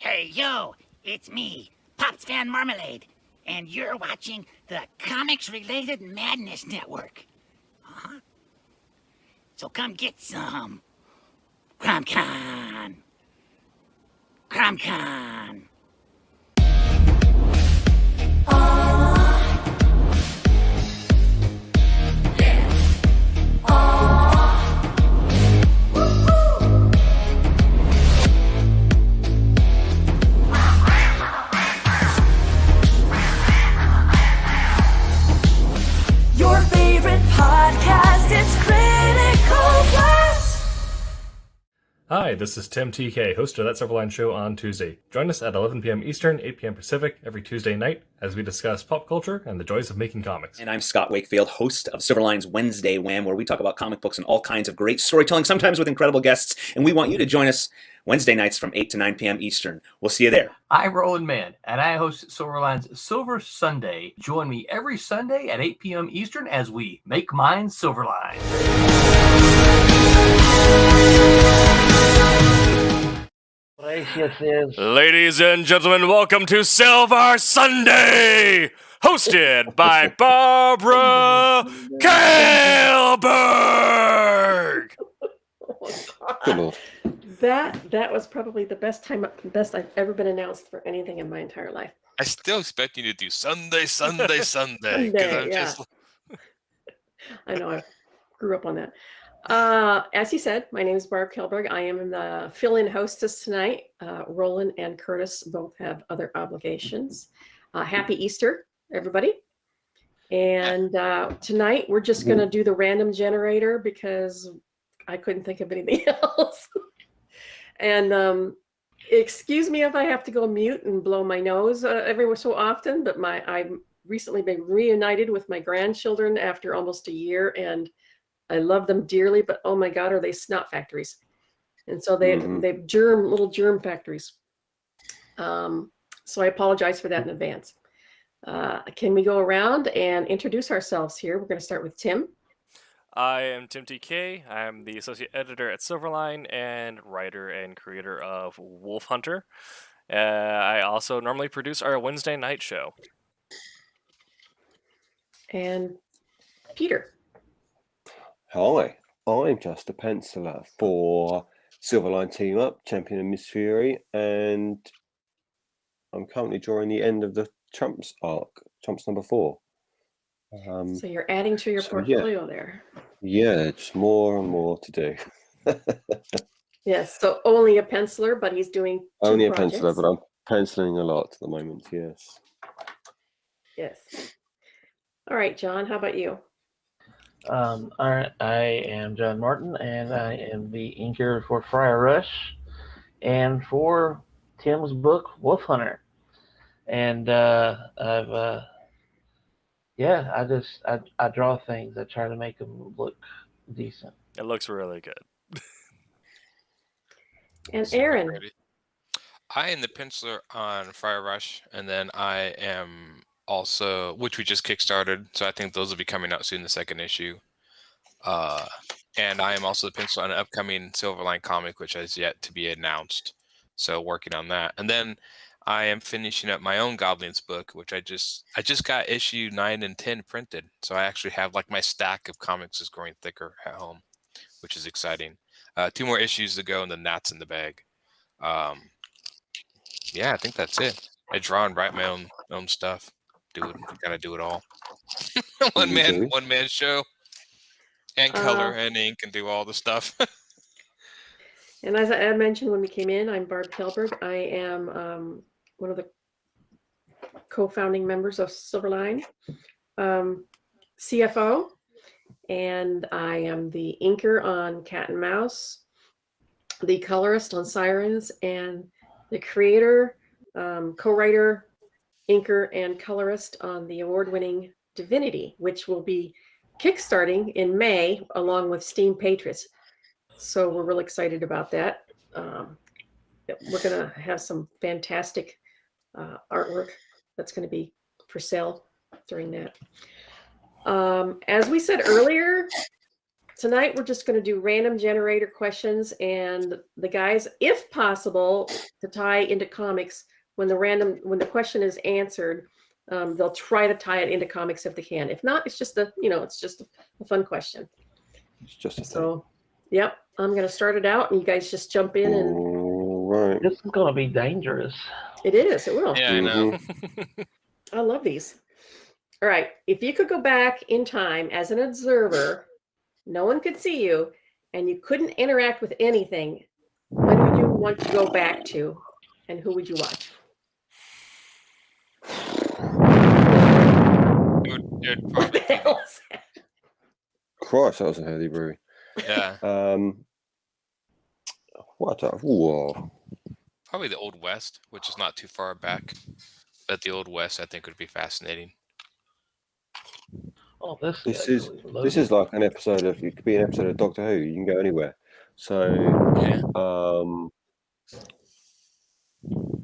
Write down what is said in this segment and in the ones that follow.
Hey, yo, it's me, Pops Van Marmalade, and you're watching the Comics-Related Madness Network. Huh? So come get some. CromCon. CromCon. Your favorite podcast, it's Critical Blast. Hi, this is Tim TK, host of That Silverline Show on Tuesday. Join us at 11 p.m. Eastern, 8 p.m. Pacific every Tuesday night as we discuss pop culture and the joys of making comics. And I'm Scott Wakefield, host of Silverline's Wednesday Wham, where we talk about comic books and all kinds of great storytelling, sometimes with incredible guests. And we want you to join us Wednesday nights from 8 to 9 p.m. Eastern. We'll see you there. I'm Roland Mann, and I host Silverline's Silver Sunday. Join me every Sunday at 8 p.m. Eastern as we make mine Silverline. Ladies and gentlemen, welcome to Silver Sunday, hosted by Barbara Kailberg. That was probably the best I've ever been announced for anything in my entire life. I still expect you to do Sunday. 'Cause I'm Yeah. just I know, I grew up on that. As you said, my name is Barb Kelberg. I am the fill-in hostess tonight. Roland and Curtis both have other obligations. Happy Easter, everybody. And tonight we're just going to do the random generator because I couldn't think of anything else. And excuse me if I have to go mute and blow my nose every so often, but I've recently been reunited with my grandchildren after almost a year, and I love them dearly, but oh my God, are they snot factories? And so they've little germ factories. So I apologize for that in advance. Can we go around and introduce ourselves here? We're going to start with Tim. I am Tim TK. I'm the associate editor at Silverline and writer and creator of Wolf Hunter. I also normally produce our Wednesday night show. And Peter. Hi, I'm just a penciler for Silverline Team Up, Champion and Miss Fury, and I'm currently drawing the end of the Trumps arc, Trumps number 4. So you're adding to your portfolio there. Yeah, just more and more to do. Yes, so only a penciler, but he's doing Only two a projects. penciler, but I'm penciling a lot at the moment, yes. Yes. All right, John, how about you? All right, I am John Martin, and I am the inker for Friar Rush and for Tim's book, Wolf Hunter. And I draw things. I try to make them look decent. It looks really good. And Aaron. I am the penciler on Fire Rush, and then I am also, which we just kickstarted, so I think those will be coming out soon, the second issue. And I am also the penciler on an upcoming Silverline comic, which has yet to be announced. So working on that. And then I am finishing up my own Goblins book, which I just got issue 9 and 10 printed. So I actually have like my stack of comics is growing thicker at home, which is exciting. 2 more issues to go, and then that's in the bag. Yeah, I think that's it. I draw and write my own stuff. Gotta do it all. one man show, and color and ink and do all the stuff. And as I mentioned when we came in, I'm Barb Kelberg. I am one of the co-founding members of Silverline, CFO, and I am the inker on Cat and Mouse, the colorist on Sirens, and the creator, co-writer, inker, and colorist on the award-winning Divinity, which will be kickstarting in May along with Steam Patriots. So we're really excited about that. We're going to have some fantastic artwork that's going to be for sale during that. As we said earlier, tonight we're just going to do random generator questions, and the guys, if possible, to tie into comics when the question is answered, they'll try to tie it into comics if they can. If not, it's just a fun question. It's just a thing. So, yep, I'm going to start it out, and you guys just jump in. And All right. This is going to be dangerous. it is. It will. Yeah, I know. I love these. All right. If you could go back in time as an observer, no one could see you, and you couldn't interact with anything, when would you want to go back to, and who would you watch? It would probably be, Christ, that was a heavy brewery. yeah, Whoa. probably the Old West, which is not too far back. But the Old West, I think, would be fascinating. Oh, this This actually is loaded. like an episode of, it could be an episode of Doctor Who. You can go anywhere. So Yeah,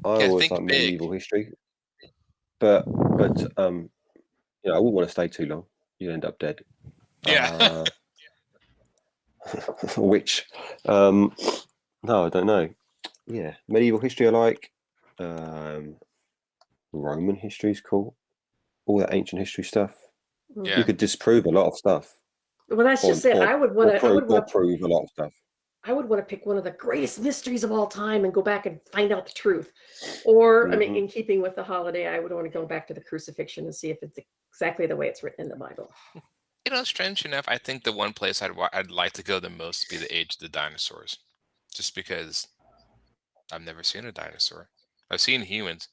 I yeah. always Think like big. medieval history, but I wouldn't want to stay too long. You end up dead. Yeah. Which no, I don't know. Yeah, medieval history I like. Roman history is cool. All that ancient history stuff. Yeah. You could disprove a lot of stuff. Well, that's just it. I would want to prove a lot of stuff. I would want to pick one of the greatest mysteries of all time and go back and find out the truth. Or, I mean, in keeping with the holiday, I would want to go back to the crucifixion and see if it's exactly the way it's written in the Bible. You know, strange enough, I think the one place I'd like to go the most would be the age of the dinosaurs, just because I've never seen a dinosaur. I've seen humans.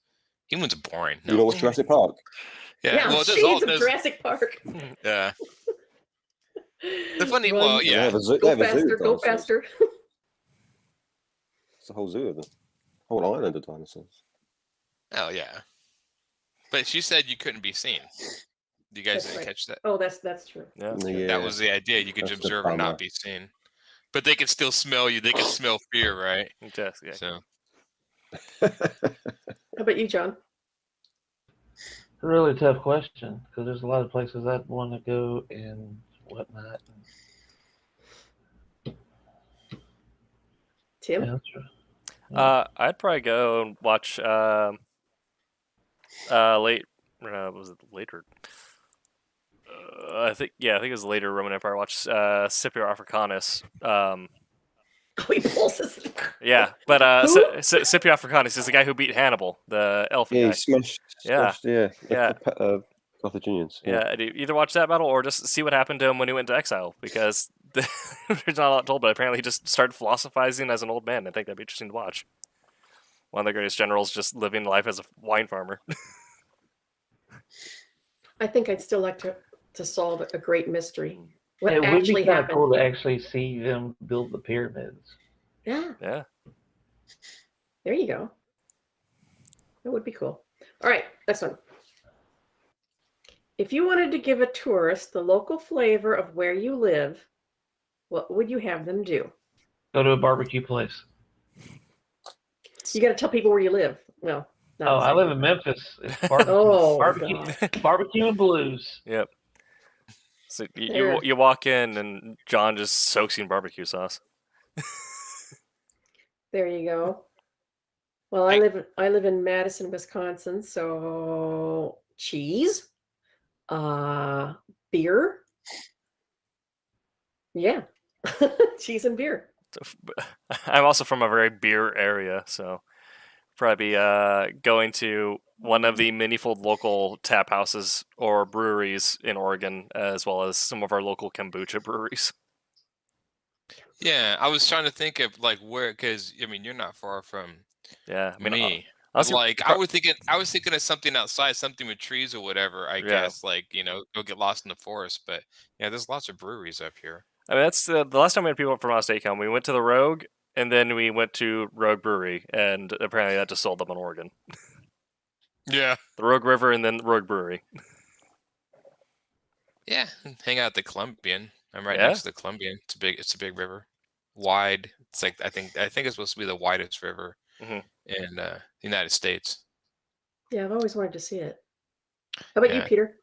Humans are boring. You know what's Jurassic Park? Yeah, well, shades of Jurassic Park. Yeah. The funny, Run, well, yeah. Go faster, go faster. It's the whole zoo of them. Whole island of dinosaurs. Oh, yeah. But she said you couldn't be seen. You guys That's didn't right. catch that? Oh, that's true. Yeah. That was the idea. You could That's the observe and bummer. not be seen. But they could still smell you. They could smell fear, right? Yes, yeah. So How about you, John? It's a really tough question because there's a lot of places I'd want to go and whatnot. Tim? Yeah, that's true. I'd probably go and watch was it later? I think it was later Roman Empire. Watch Scipio Africanus. He pulses. Yeah, but Who? Scipio Africanus is the guy who beat Hannibal, the elf Yeah, guy. he smashed. Yeah. The Carthaginians. Yeah, and either watch that battle or just see what happened to him when he went to exile, because there's not a lot told, but apparently he just started philosophizing as an old man. I think that'd be interesting to watch. One of the greatest generals just living life as a wine farmer. I think I'd still like to solve a great mystery. What It would actually be kind of happened? cool to actually see them build the pyramids. Yeah, Yeah. there you go. That would be cool. All right, next one. If you wanted to give a tourist the local flavor of where you live, what would you have them do? Go to a barbecue place. You got to tell people where you live. Well, not Oh, the I same. live in Memphis. It's barbecue, Oh, barbecue, God. barbecue and blues. Yep. So There. you walk in and John just soaks you in barbecue sauce. There you go. Well, I live in Madison, Wisconsin, so cheese, beer. Yeah. Cheese and beer. I'm also from a very beer area, so probably going to one of the many-fold local tap houses or breweries in Oregon, as well as some of our local kombucha breweries. yeah, I was trying to think of like where, because I mean you're not far from Yeah, I mean, me. honestly, Like I was thinking of something outside, something with trees or whatever. I guess like go get lost in the forest. But yeah, there's lots of breweries up here. I mean, that's the last time we had people from out of state come. We went to the Rogue, and then we went to Rogue Brewery, and apparently that just sold them in Oregon. Yeah, The Rogue River, and then Rogue Brewery. yeah. Hang out at the Columbian. I'm right Yeah? next to the Columbian. It's a big river, wide. It's like I think it's supposed to be the widest river Mhm. in the United States. Yeah, I've always wanted to see it. How about you, Yeah. Peter?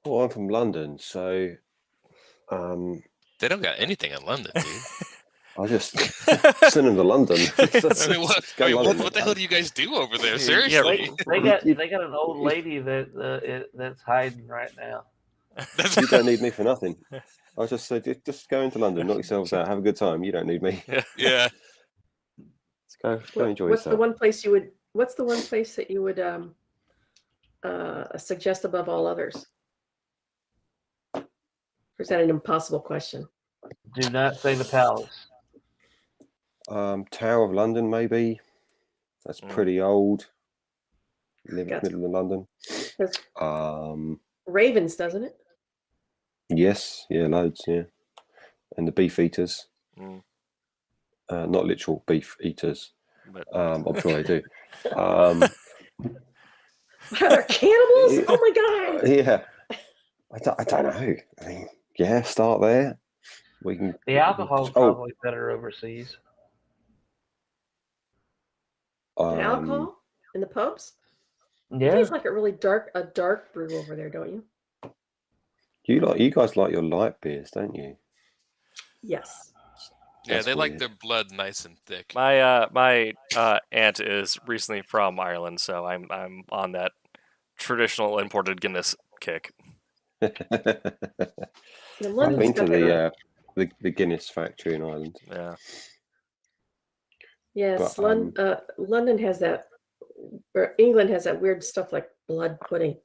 Well, I'm from London, so They don't got anything in London, dude. I just send them to London. I mean, Go London, what the hell do you guys do over there? Yeah, Seriously. They got an old lady that's hiding right now. You don't need me for nothing. I just said, just go into London, knock yourselves out, have a good time. You don't need me. Yeah. Go enjoy What's the yourself. one place you would? What's the one place that you would suggest above all others? Or is that an impossible question? Do not say the palace. Tower of London, maybe. That's pretty old. Live in the middle of London. Ravens, doesn't it? Yes, yeah, loads, yeah. And the beef eaters. Mm. Not literal beef eaters. But I'm sure they do. Are there cannibals? Oh my god! Yeah. I don't know. I mean, yeah, start there. We can. The alcohol's probably better overseas. The alcohol in the pubs? Yeah. It tastes like a dark brew over there, don't you? You guys like your light beers, don't you? Yes. Yeah, That's they like weird. their blood nice and thick. my aunt is recently from Ireland, so I'm on that traditional imported Guinness kick. I've London's been to got the Guinness factory in Ireland. Yeah. yes, But, London has that, or England has that weird stuff like blood pudding.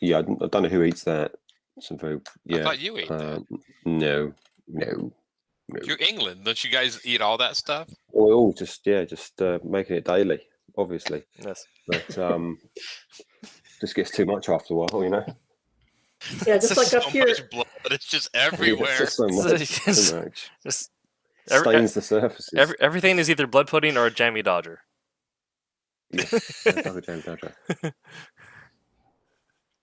Yeah, I don't know who eats that. Some very I thought you ate that. No. You're England. Don't you guys eat all that stuff? Oil, just making it daily, obviously. Yes. But just gets too much after a while, you know. Yeah, just like so up here. much blood. It's just everywhere. It's just so much. So much. Just Stains the surfaces. everything is either blood pudding or a jammy dodger. Yes, Dodger.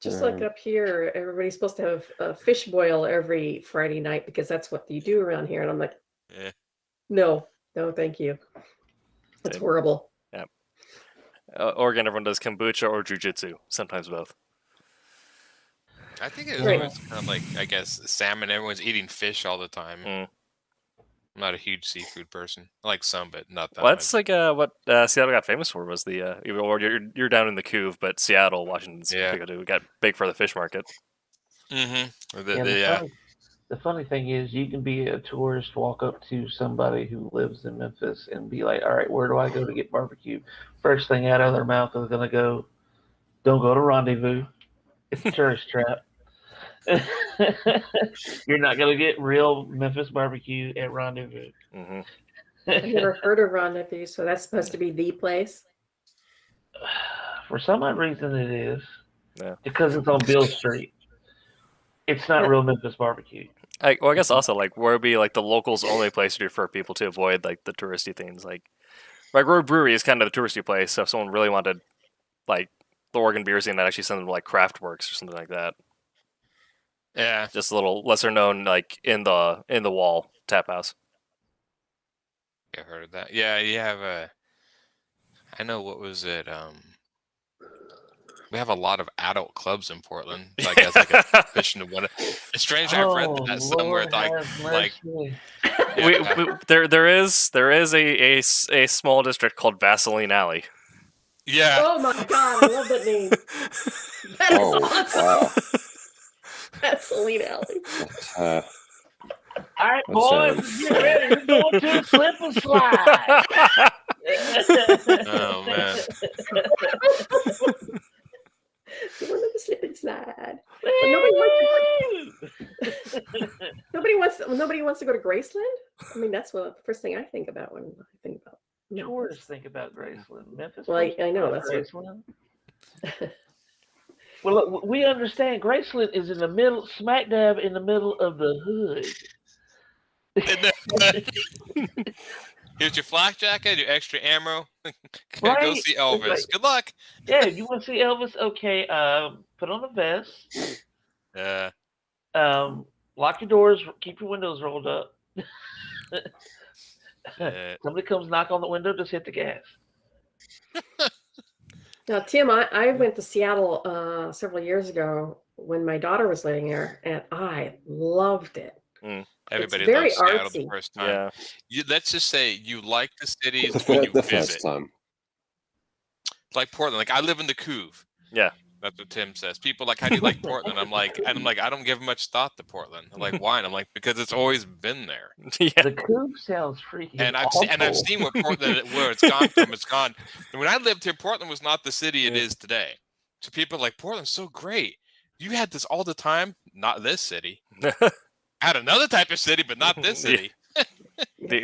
Just like up here, everybody's supposed to have a fish boil every Friday night because that's what you do around here. And I'm like, no, thank you. That's horrible. Yeah. Oregon, everyone does kombucha or jujitsu, sometimes both. I think it was Right. always kind of like, I guess, salmon. Everyone's eating fish all the time. Mm. I'm not a huge seafood person. I like some, but not that Well, much. that's like what Seattle got famous for was the or you're down in the Couve, but Seattle, Washington's big too. We got big for the fish market. Mm-hmm. The funny thing is, you can be a tourist, walk up to somebody who lives in Memphis, and be like, "All right, where do I go to get barbecue?" First thing out of their mouth is going to go, "Don't go to Rendezvous. It's a tourist trap. You're not going to get real Memphis barbecue at Rendezvous." Mm-hmm. I've never heard of Rendezvous, so that's supposed to be the place. For some odd reason, it is. Yeah. Because it's on Bill Street. It's not real Memphis barbecue. I guess also like where would be like the locals only place to for people to avoid like the touristy things. Like Road Brewery is kind of the touristy place, so if someone really wanted like the Oregon beer scene, I'd actually send them to like Craftworks or something like that. Yeah. Just a little lesser known, like in the wall tap house. I heard of that. Yeah, you have I know, what was it? We have a lot of adult clubs in Portland. So I guess like a fishing to one. It's strange. I've read that somewhere. There is a small district called Vaseline Alley. Yeah. Oh my god, I love that name. That is awesome. Wow. Vaseline Alley. All right, boys, get ready. We're going to a slip and slide. Oh man. Going to the slip and slide. But nobody wants to go to Graceland. I mean, that's the first thing I think about when I think about Tourists think about Graceland. Memphis. Well, I know that's Graceland. Well, look, we understand Graceland is in the middle, smack dab in the middle of the hood. Here's your flak jacket, your extra ammo. Go Right? see Elvis. Like- Good luck. Yeah, you want to see Elvis? Okay, put on a vest. Lock your doors. Keep your windows rolled up. Somebody comes knock on the window, just hit the gas. Now, Tim, I went to Seattle several years ago when my daughter was living there, and I loved it. Mm. everybody very loves Seattle the artsy. first time. Yeah. Let's just say you like the cities The, when you the visit. first time. Like Portland. Like I live in the Couve. Yeah. That's what Tim says. People like, how do you like Portland? I'm like, I don't give much thought to Portland. I'm like, why? And I'm like, because it's always been there. Yeah. The Coop sounds freaking And awful. I've seen where it's gone from. It's gone. And when I lived here, Portland was not the city it Yeah. is today. So people are like, Portland's so great. You had this all the time. Not this city. Had another type of city, but not this Yeah. city.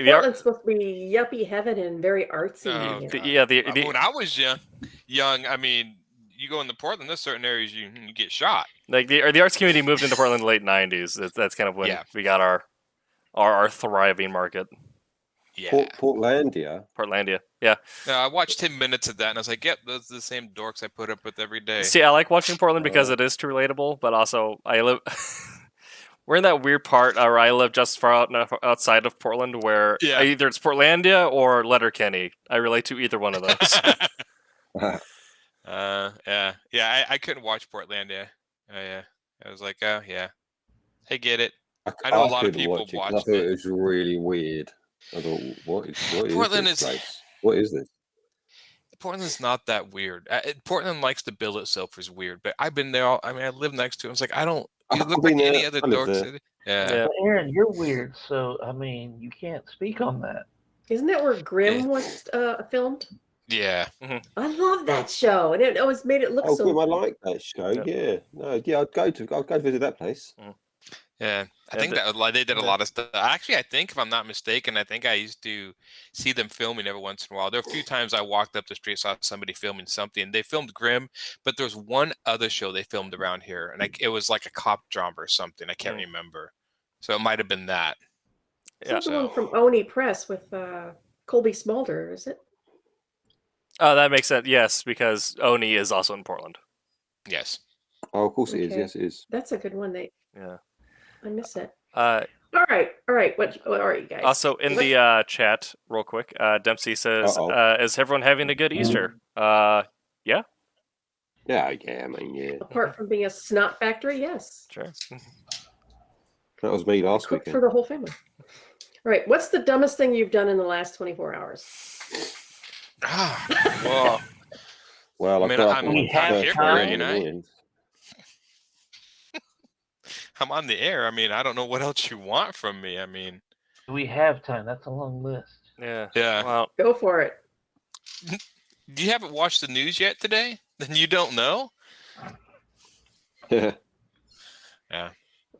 Portland's supposed to be yuppie heaven and very artsy. No. you know. When I was young, I mean, you go into Portland, there's certain areas you get shot. Like the arts community moved into Portland in the late '90s. That's kind of when we got our thriving market. Yeah. Portlandia. Portlandia. Yeah. I watched 10 minutes of that, and I was like, "Yep, those are the same dorks I put up with every day." See, I like watching Portland because it is too relatable, but also I live. We're in that weird part where I live just far outside of Portland, where either it's Portlandia or Letterkenny. I relate to either one of those. I couldn't watch Portlandia. Yeah, I was like, oh yeah, I get it. I know a lot of couldn't people watch it 'cause watched I thought it. it was really weird. I thought, what is Portland this is- place? What is this? Portland's not that weird. Portland likes to bill itself as weird, but I've been there. I live next to it. I was like, I don't. You I've look been like there, any other I live dork there. city. Yeah. Yeah. But Aaron, you're weird, so I mean, you can't speak on that. Isn't that where Grimm was filmed? Yeah. I love that show, and it always made it look Oh, so. Grim, I like that show. Yeah, no, yeah, I'd go to visit that place. Yeah, I think that they did a lot of stuff. Actually, I think if I'm not mistaken, I think I used to see them filming every once in a while. There were a few times I walked up the street, saw somebody filming something. They filmed Grimm, but there was one other show they filmed around here, and it was like a cop drama or something. I can't remember, so it might have been that. It's the one from Oni Press with Colby Smalder, is it? Oh, that makes sense. Yes, because Oni is also in Portland. Yes. Oh, of course it is. Okay. Yes, it is. That's a good one. Yeah. I miss it. Uh, All right. What are you guys? Also, in the chat, real quick, Dempsey says, "Is everyone having a good Easter?" Yeah. Yeah, I mean, yeah. Apart from being a snot factory, yes. Sure. That was me last Cook weekend. for the whole family. All right. What's the dumbest thing you've done in the last 24 hours? Well, Well, I mean, got up I'm at here 1:30 for it, in you the know. morning. I'm on the air. I mean, I don't know what else you want from me. I mean, We have time. That's a long list. Yeah. Yeah. Well, Go for it. You haven't watched the news yet today? Then you don't know? Yeah. Yeah.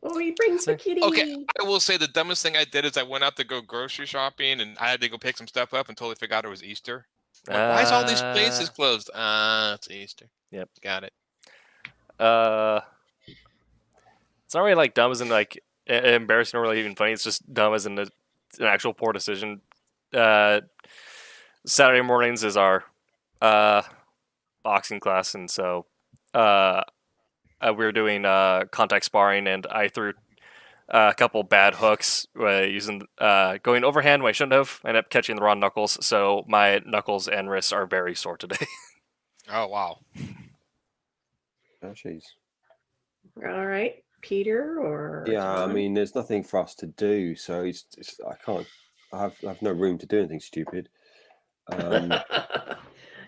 Oh, he brings the kitty. Okay, I will say the dumbest thing I did is I went out to go grocery shopping and I had to go pick some stuff up and totally forgot it was Easter. I'm like, why is all these places closed? It's Easter. Yep. Got it. It's not really like dumb as in like embarrassing or really even funny. It's just dumb as in an actual poor decision. Saturday mornings is our boxing class, and so we were doing contact sparring, and I threw a couple bad hooks using going overhand when I shouldn't have. I ended up catching the wrong knuckles, so my knuckles and wrists are very sore today. Oh, wow. Oh, jeez. All right, Peter or Yeah, I John? mean, there's nothing for us to do, so it's I can't. I have no room to do anything stupid.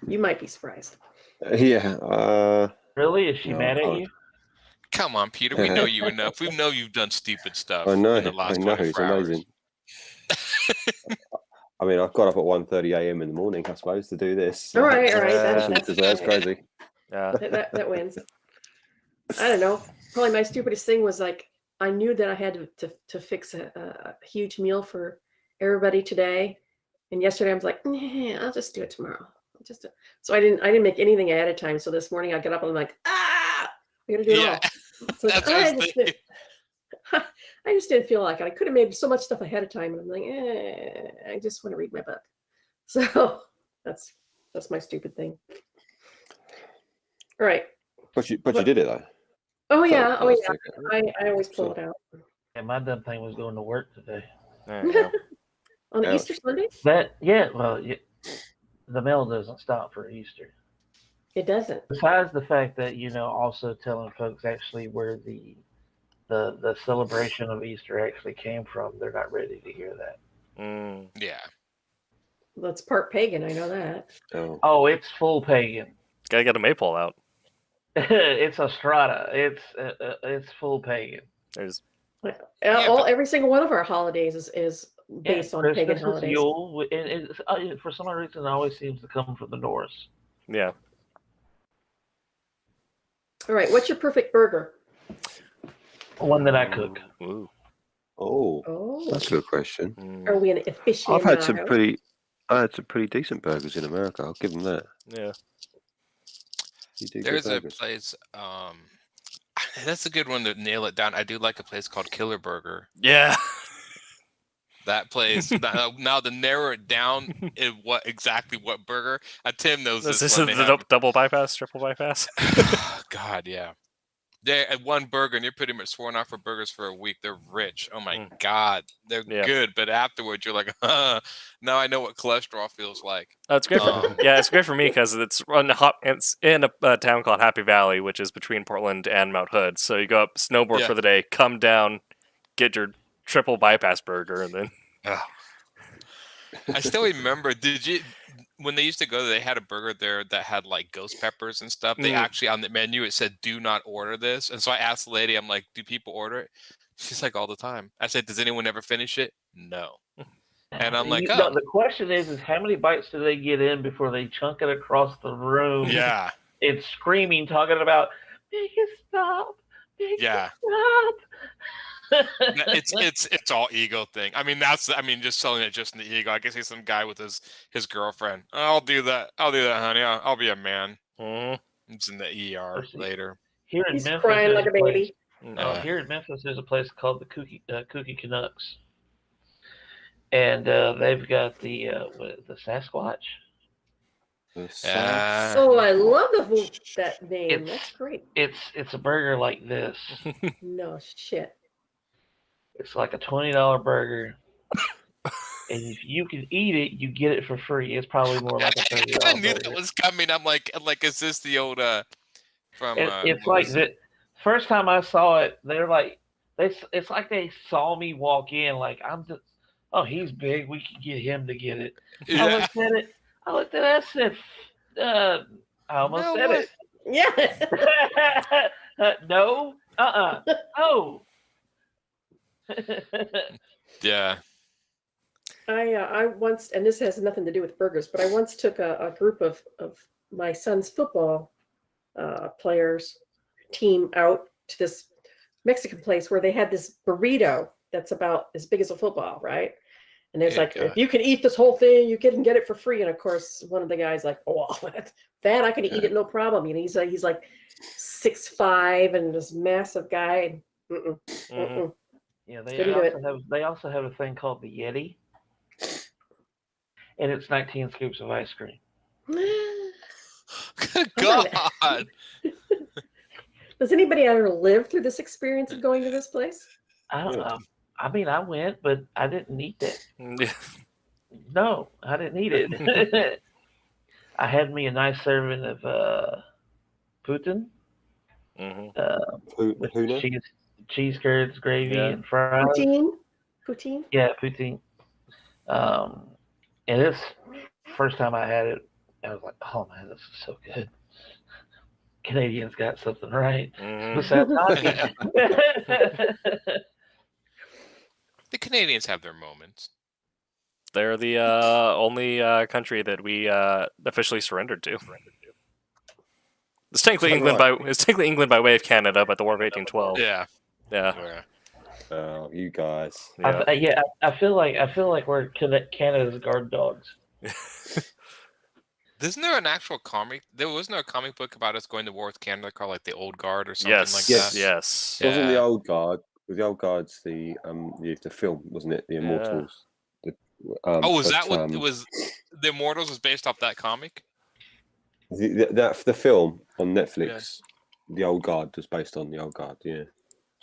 You might be surprised. Yeah. Really? Is she No, mad I at can't. you? Come on, Peter. We know you enough. We know you've done stupid stuff I know. in the last I know. 24 It's hours. amazing. I mean, I got up at 1:30 a.m. in the morning, I suppose, to do this. All right. That's crazy. Yeah. That wins. I don't know. Probably my stupidest thing was like I knew that I had to fix a huge meal for everybody today, and yesterday I was like, nah, I'll just do it tomorrow. So I didn't make anything ahead of time. So this morning I got up and I'm like, I gotta do it all. So That's what I was thinking. I just didn't feel like it. I could have made so much stuff ahead of time, and I'm like, I just want to read my book. So that's my stupid thing. All right. But you did it though. Oh yeah. Oh yeah. Fantastic. I always pull it out. And my dumb thing was going to work today. There you go. On Ouch. Easter Sunday? The mail doesn't stop for Easter. It doesn't. Besides the fact that, also telling folks actually where the the celebration of Easter actually came from, they're not ready to hear that. Yeah. That's part pagan. I know that. Oh, it's full pagan. Gotta get a maypole out. It's a strata. It's full pagan. There's Every single one of our holidays is based on pagan Christmas is holidays. Yule, and for some reason, it always seems to come from the Norse. yeah. All right, what's your perfect burger? One that I cook. Ooh. Oh, Oh, that's a good question. are we an aficionado? I had some pretty decent burgers in America. I'll give them that. Yeah. You do good There's a burgers. place. That's a good one to nail it down. I do like a place called Killer Burger. Yeah. That place. Now to narrow it down in what burger? Tim knows This this is one. the double bypass, triple bypass. God, yeah. They at one burger, and you're pretty much sworn off for burgers for a week. They're rich. Oh my God, they're good. But afterwards, you're like, now I know what cholesterol feels like. It's great. It's great for me because it's in a town called Happy Valley, which is between Portland and Mount Hood. So you go up, snowboard for the day, come down, get your triple bypass burger, and then. I still remember. When they used to go there, they had a burger there that had like ghost peppers and stuff. They actually on the menu it said "Do not order this." And so I asked the lady, I'm like, "Do people order it?" She's like, "All the time." I said, "Does anyone ever finish it?" No. And I'm like, No, the question is how many bites do they get in before they chunk it across the room? Yeah. It's screaming, talking about, make it stop. Make it stop. It's all ego thing. I mean, just selling it just in the ego. I guess he's some guy with his girlfriend. I'll do that, honey. I'll be a man. It's in the ER later. Here in He's Memphis, crying like a baby. Here in Memphis, there's a place called the Kooky Canucks, and they've got the Sasquatch. Oh, I love that name. That's great. It's a burger like this. No shit. It's like a $20 burger, and if you can eat it, you get it for free. It's probably more like a $30 I knew burger. that was coming. I'm like, is this the old from? It's like the first time I saw it, they're like, it's like they saw me walk in, like I'm just, oh, he's big, we can get him to get it. Yeah. I looked at it, I said, I almost said it. Yeah. No, no. Yeah. I once, and this has nothing to do with burgers, but I once took a group of my son's football players team out to this Mexican place where they had this burrito that's about as big as a football, right? And there's if you can eat this whole thing, you can get it for free. And of course, one of the guys like, oh, that I can eat it no problem. You know, he's like 6'5" and this massive guy. Yeah, they also have a thing called the Yeti, and it's 19 scoops of ice cream. Good God. Does anybody ever live through this experience of going to this place? I don't know. I mean, I went, but I didn't eat it. No, I didn't eat it. I had me a nice serving of poutine. With cheese curds, gravy, and fries. Poutine? Yeah, poutine. And this first time I had it, I was like, oh man, this is so good. Canadians got something right. Besides hockey. The Canadians have their moments. They're the only country that we officially surrendered to. It's technically England by way of Canada, but the War of 1812. Yeah. Oh, you guys. Yeah. I feel like we're Canada's guard dogs. Isn't there an actual comic? Wasn't there a comic book about us going to war with Canada called like the Old Guard or something like that? Yes. Wasn't the Old Guard? Was the Old Guard's the film, wasn't it? The Immortals. Was that what it was? The Immortals was based off that comic. The film on Netflix. Yeah. The Old Guard was based on the Old Guard. Yeah.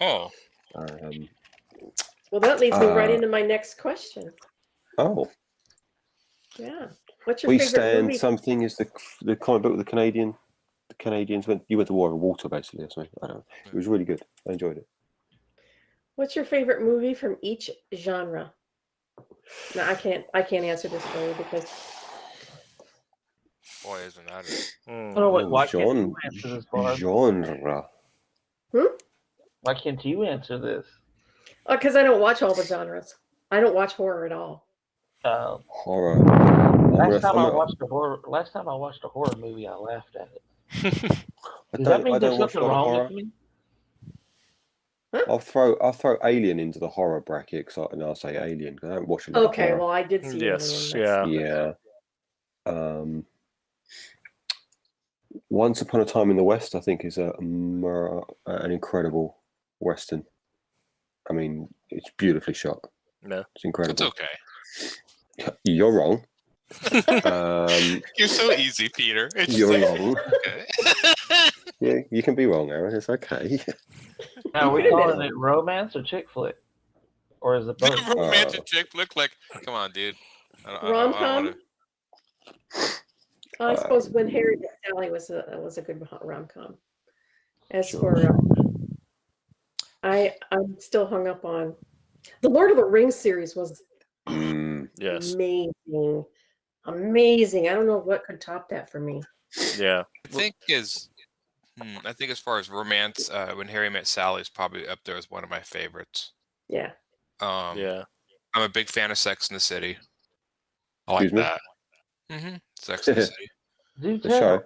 Oh. Well, that leads me right into my next question. Oh. Yeah. What's your favorite movie? Something is the comic book with the Canadians went. You went to war in water basically or something. I don't know. It was really good. I enjoyed it. What's your favorite movie from each genre? No, I can't answer this for you because Boy, isn't that Oh, wait, why can't genre. you answer this, Barb? Genre. Why can't you answer this? because I don't watch all the genres. I don't watch horror at all. Horror. I'm Last time I gonna- watched a horror movie, I laughed at it. I Does that don't, mean I there's don't watch a something lot of wrong horror. with me? I'll throw Alien into the horror bracket, and I'll say Alien because I don't watch a lot Okay, of well, horror. I did see Yes, Alien. yeah. Yeah. Once Upon a Time in the West, I think, is an incredible Western. I mean, it's beautifully shot. No. It's incredible. It's okay. You're wrong. You're so easy, Peter. It's You're just wrong. okay. Yeah, you can be wrong, Aaron. It's okay. Now, are we Wait a calling minute. it romance or chick flick? Or is it both? Romantic chick flick, like, come on, dude. I don't Rom-com? wanna... I suppose When Harry Met Sally was a good rom-com. As Sure. for I'm still hung up on the Lord of the Rings series was Yes. amazing. Amazing. I don't know what could top that for me. Yeah. I think as far as romance, When Harry Met Sally is probably up there as one of my favorites. Yeah. Yeah. I'm a big fan of Sex in the City. I like Excuse me? that. Sex in the City. Do The tell. show.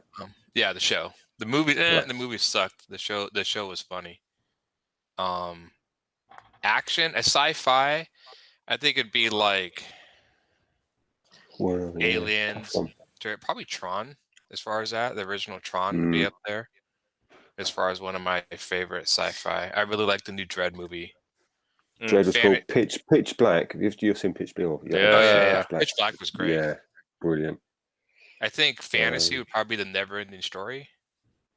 Yeah, the show. The movie. Right. The movie sucked. The show was funny. Action, a sci-fi. I think it'd be like Well, yeah, Aliens. tough one. Probably Tron. As far as that, the original Tron would be up there. As far as one of my favorite sci-fi, I really like the new Dread movie. Dread was called Pitch Black. You've seen Pitch Black? Yeah. Pitch Black was great. Yeah, brilliant. I think fantasy would probably be the Never-Ending Story,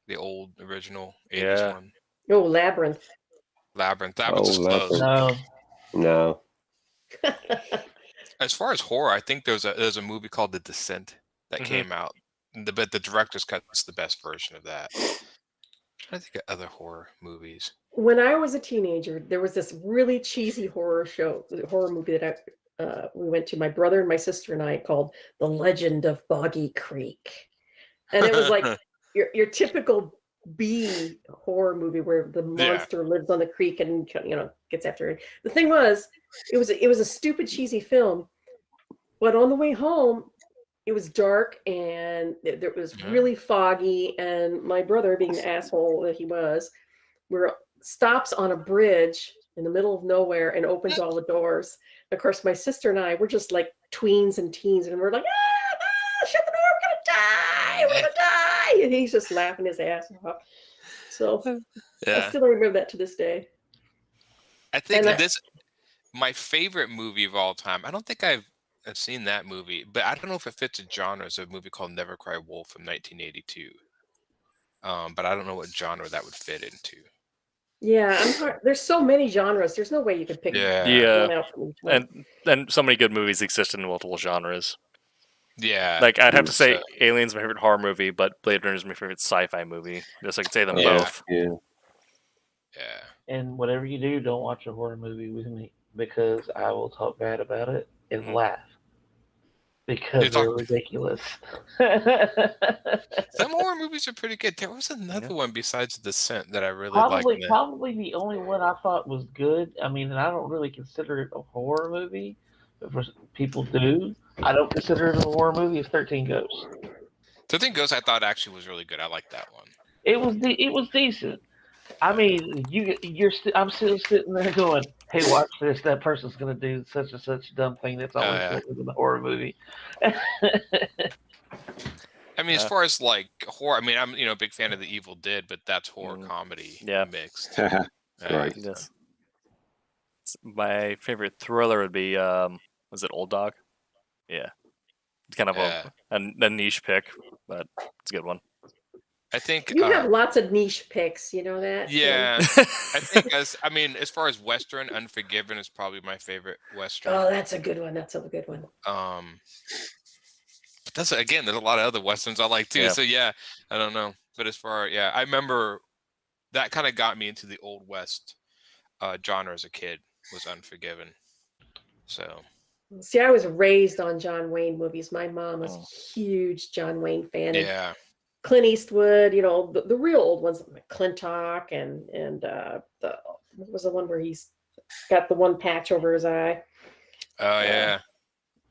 the old original 80s one. Oh, Labyrinth. Labyrinth. That was just close. No. As far as horror, I think there's a movie called The Descent that came out. But the director's cut's the best version of that. I think of other horror movies. When I was a teenager, there was this really cheesy horror movie that we went to, my brother and my sister and I, called The Legend of Boggy Creek. And it was like your typical B horror movie where the monster lives on the creek and gets after it. The thing was, it was a stupid cheesy film, but on the way home, it was dark and it was really foggy, and my brother, being the asshole that he was, stops on a bridge in the middle of nowhere and opens all the doors. Of course, my sister and I were just like tweens and teens, and we're like, shut the door, we're gonna die, and he's just laughing his ass off. So I still remember that to this day. I think my favorite movie of all time. I don't think I've seen that movie, but I don't know if it fits a genre. It's a movie called Never Cry Wolf from 1982. But I don't know what genre that would fit into. Yeah, there's so many genres. There's no way you could pick one out from each one. And so many good movies exist in multiple genres. Yeah. Like, I'd have to say Alien's my favorite horror movie, but Blade Runner is my favorite sci-fi movie. Just so I could say them both. Yeah. And whatever you do, don't watch a horror movie with me, because I will talk bad about it and laugh. Because they're ridiculous. Some horror movies are pretty good. There was another one besides Descent that I really liked. Probably the only one I thought was good. I mean, and I don't really consider it a horror movie, but for people do. I don't consider it a horror movie. It's 13 Ghosts. 13 Ghosts I thought actually was really good. I liked that one. It was decent. I mean, I'm still sitting there going, "Hey, watch this! That person's gonna do such and such dumb thing that's always in the horror movie." I mean, as far as like horror, I mean, I'm a big fan of The Evil Dead, but that's horror comedy mixed. Right. Yes. My favorite thriller would be was it Old Dog? Yeah, it's kind of a niche pick, but it's a good one. I think you have lots of niche picks, you know that? Yeah. I think as far as Western, Unforgiven is probably my favorite Western. Oh, that's a good one. That's a good one. There's a lot of other Westerns I like too. Yeah. So I don't know. But as far I remember that kind of got me into the Old West. genre as a kid was Unforgiven. So See, I was raised on John Wayne movies. My mom was a huge John Wayne fan. And yeah, Clint Eastwood, the real old ones, like McClintock and what was the one where he's got the one patch over his eye? oh yeah,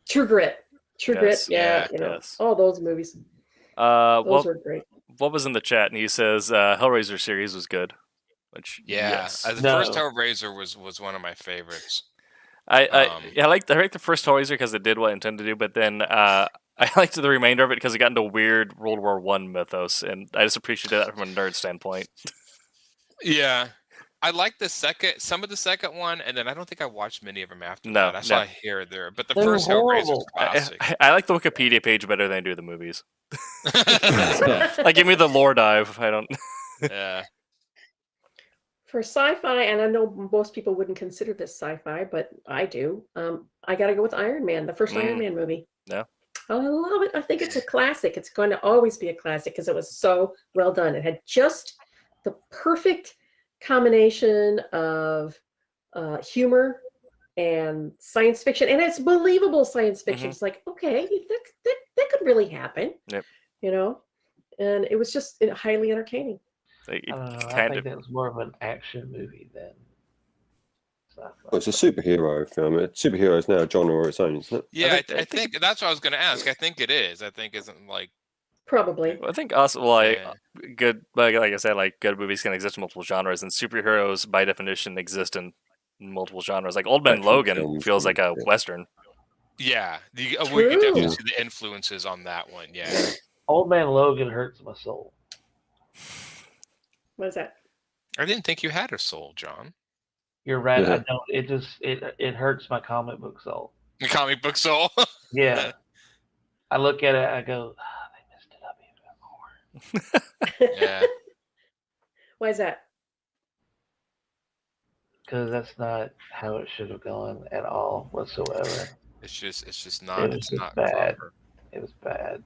True Grit. True Yes, Grit, yeah, yes. all those movies. Those What were great. was in the chat? And he says Hellraiser series was good. Which yeah. yes, The first Hellraiser was one of my favorites. I like the first Hellraiser because it did what it intended to do, but then I liked the remainder of it because it got into weird World War One mythos, and I just appreciated that from a nerd standpoint. Yeah, I like some of the second one, and then I don't think I watched many of them after that. I saw here or there, but the first Hellraiser is classic. I like the Wikipedia page better than I do the movies. Like, give me the lore dive. I don't. Yeah. For sci-fi, and I know most people wouldn't consider this sci-fi, but I do. I got to go with Iron Man, the first Iron Man movie. Yeah. I love it. I think it's a classic. It's going to always be a classic because it was so well done. It had just the perfect combination of humor and science fiction, and it's believable science fiction. It's like, okay, that could really happen. Yep. And it was just highly entertaining. I think that was more of an action movie than sci-fi. Well, it's a superhero film. Superhero is now a genre of its own, isn't it? Yeah, I think that's what I was going to ask. I think it is. I think isn't like probably. I think also good, like I said, like good movies can exist in multiple genres, and superheroes by definition exist in multiple genres. Like Old Man Logan feels like a western. Yeah, we could definitely see the influences on that one. Yeah. Old Man Logan hurts my soul. What is that? I didn't think you had a soul, John. You're right. I don't. It hurts my comic book soul. The comic book soul. Yeah. I look at it. I go, they messed it up even more. Yeah. Why is that? Because that's not how it should have gone at all whatsoever. It's just not. It's not bad. proper. It was bad.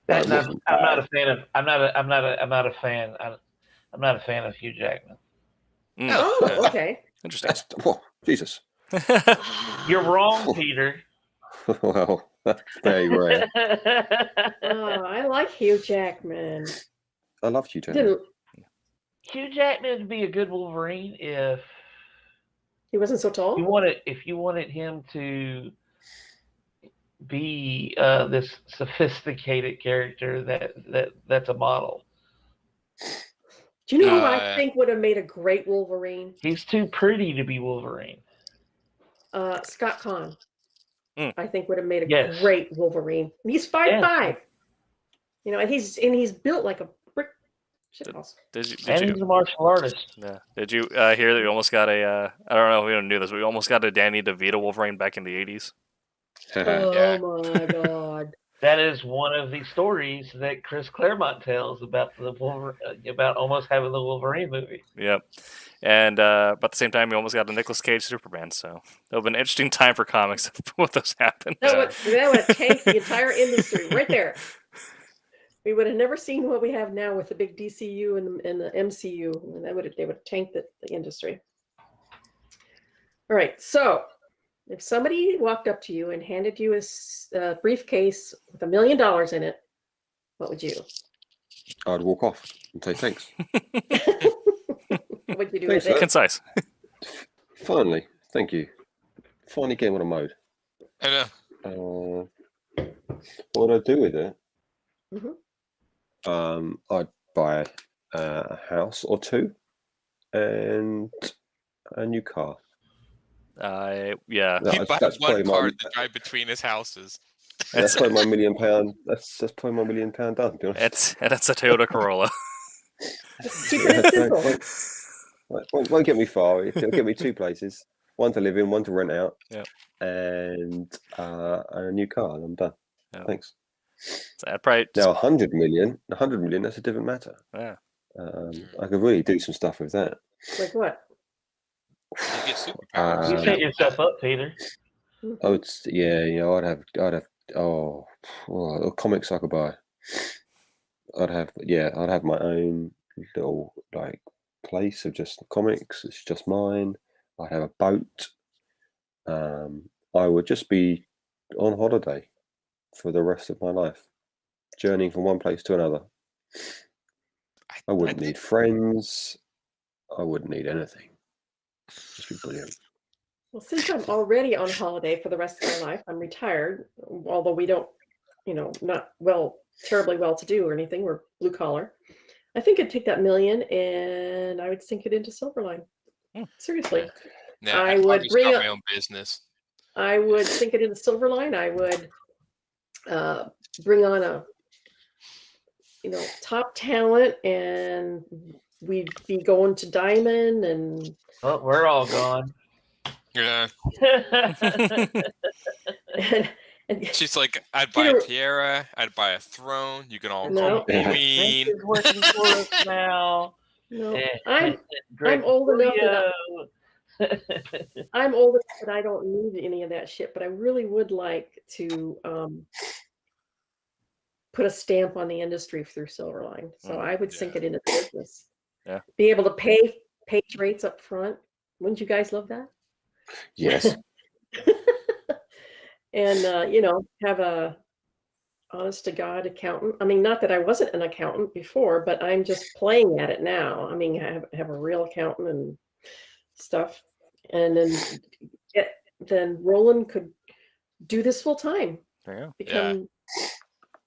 I'm not a fan of. I'm not a fan of Hugh Jackman. Oh, okay. Interesting. Jesus. You're wrong, Peter. Well, that's very rare. Oh, I like Hugh Jackman. I love Hugh Jackman. Hugh Jackman would be a good Wolverine if he wasn't so tall. If you wanted him to be this sophisticated character that's a model. Do you know who I think would have made a great Wolverine? He's too pretty to be Wolverine. Scott Conn. I think would have made a great Wolverine. He's 5'5". And he's built like a brick shit house. He's a martial artist. Yeah. Did you hear that we almost got a? I don't know if we knew this, but we almost got a Danny DeVito Wolverine back in the '80s. Oh my god! That is one of the stories that Chris Claremont tells about about almost having the Wolverine movie. Yep, and but at the same time, we almost got a Nicolas Cage Superman. So it'll be an interesting time for comics if both those happen. That would have tanked the entire industry right there. We would have never seen what we have now with the big DCU and the MCU. And they would have tanked the industry. All right, so. If somebody walked up to you and handed you a briefcase with $1 million in it, what would you do? I'd walk off and say thanks. What would you do with it? Concise. Finally, thank you. Finally getting on a mode. I know. What would I do with it? Mm-hmm. I'd buy a house or two and a new car. Yeah. He buys one car to drive between his houses. That's probably my £1 million. That's probably my £1 million done. To be honest. That's a Toyota Corolla. Keep it simple. Won't get me far. It'll get me two places: one to live in, one to rent out, and a new car. And I'm done. Yep. Thanks. So I'd probably now 100 million. 100 million. That's a different matter. Yeah. I could really do some stuff with that. Like what? You get superpowers. You set yourself up, Peter. I would, I'd have comics I could buy. I'd have my own little like place of just comics. It's just mine. I have a boat. I would just be on holiday for the rest of my life, journeying from one place to another. I wouldn't need friends. I wouldn't need anything. Just be brilliant. Well, since I'm already on holiday for the rest of my life, I'm retired, although we don't, not terribly well to do or anything. We're blue collar. I think I'd take that $1 million and I would sink it into Silverline. Seriously. Yeah, I I'd would probably bring start up- my own business. I would sink it into Silverline. I would bring on a top talent, and we'd be going to Diamond, and Well, we're all gone. Yeah. and She's like, I'd buy a tiara, I'd buy a throne. You can all No. call me queen. She's working for us now. no, And I'm old enough that Gregorio. I'm old enough that I don't need any of that shit, but I really would like to put a stamp on the industry through Silverline. So I would sink it into the business. Yeah. Be able to pay page rates up front. Wouldn't you guys love that? Yes. And have a honest to God accountant. I mean, not that I wasn't an accountant before, but I'm just playing at it now. I mean, I have a real accountant and stuff. And then Roland could do this full time. Yeah. Become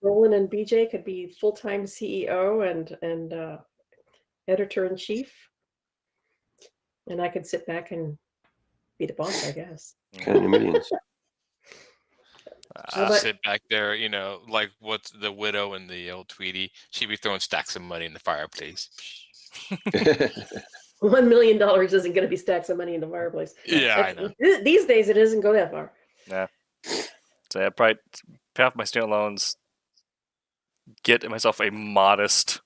Roland and BJ could be full-time CEO and editor in chief. And I could sit back and be the boss, I guess. Counting millions. Sit back there, like what's the widow and the old Tweety? She'd be throwing stacks of money in the fireplace. $1 million isn't going to be stacks of money in the fireplace. Yeah, I know. These days, it doesn't go that far. Yeah. So I'd probably pay off my student loans, get myself a modest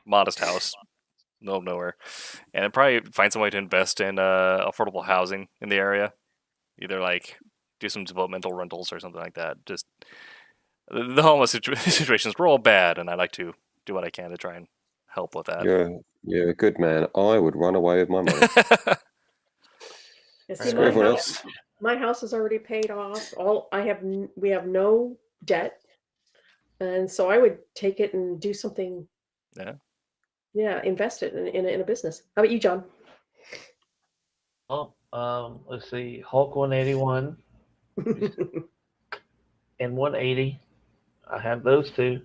house, middle of nowhere, and I'd probably find some way to invest in affordable housing in the area. Either like do some developmental rentals or something like that. Just the homeless situations were all bad, and I like to do what I can to try and help with that. You're a good man. I would run away with my money. See, For everyone else. my house is already paid off. We have no debt, and so I would take it and do something. Yeah, invest it in a business. How about you, John? Oh, let's see, Hulk 181 and 180. I have those two.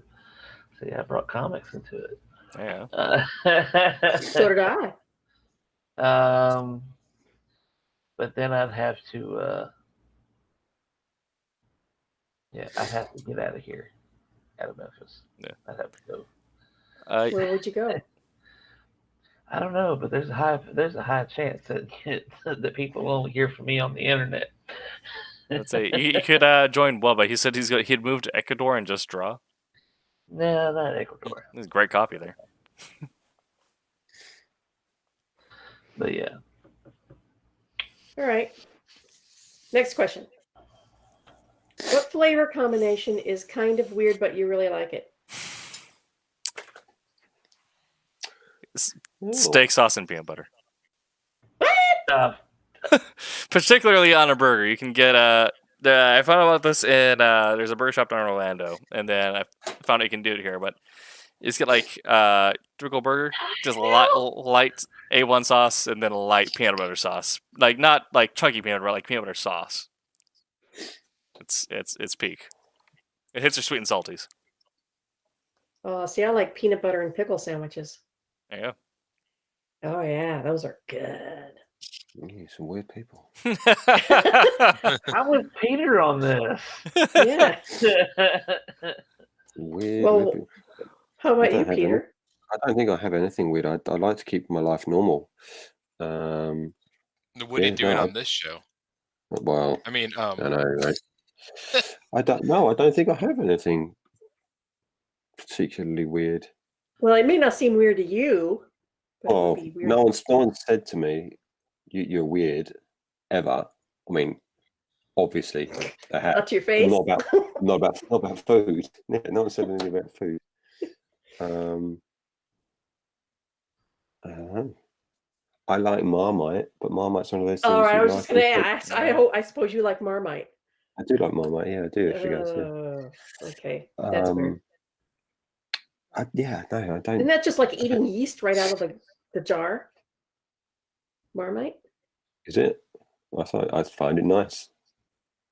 See, I brought comics into it. Yeah. So did I. But then I'd have to, I'd have to get out of here, out of Memphis. Yeah. I'd have to go. Where would you go? I don't know, but there's a high chance that people only hear from me on the internet. Let's say you could join Bubba. He said he'd move to Ecuador and just draw. No, not Ecuador. There's great coffee there. But yeah. All right. Next question. What flavor combination is kind of weird, but you really like it? Steak sauce and peanut butter. What? Particularly on a burger. You can get I found out about this in there's a burger shop down in Orlando, and then I found out you can do it here, but you just get like typical burger, just light A1 sauce and then a light peanut butter sauce. Like not like chunky peanut butter, like peanut butter sauce. It's peak. It hits your sweet and salties. See, I like peanut butter and pickle sandwiches. Yeah. Oh yeah, those are good. Some weird people. I'm with Peter on this. Yeah. Weird. Well, weird people. how about I you, don't have Peter? I don't think I have anything weird. I like to keep my life normal. What are you Yeah, doing no, on this show? Well, I mean, I know. I don't know. I don't think I have anything particularly weird. Well, it may not seem weird to you. But it Oh, would be weird. no one said to me, "You're weird," ever. I mean, obviously, they have. Not to your face. Not about food. Yeah, no one said anything about food. I like Marmite, but Marmite's one of those things All right, I you was like. just gonna and ask. Yeah. I suppose you like Marmite. I do like Marmite. Yeah, I do actually, guys. Yeah. Okay, that's weird. Yeah, no, I Isn't don't. that just like eating yeast right out of the jar? Marmite? Is it? I find it nice.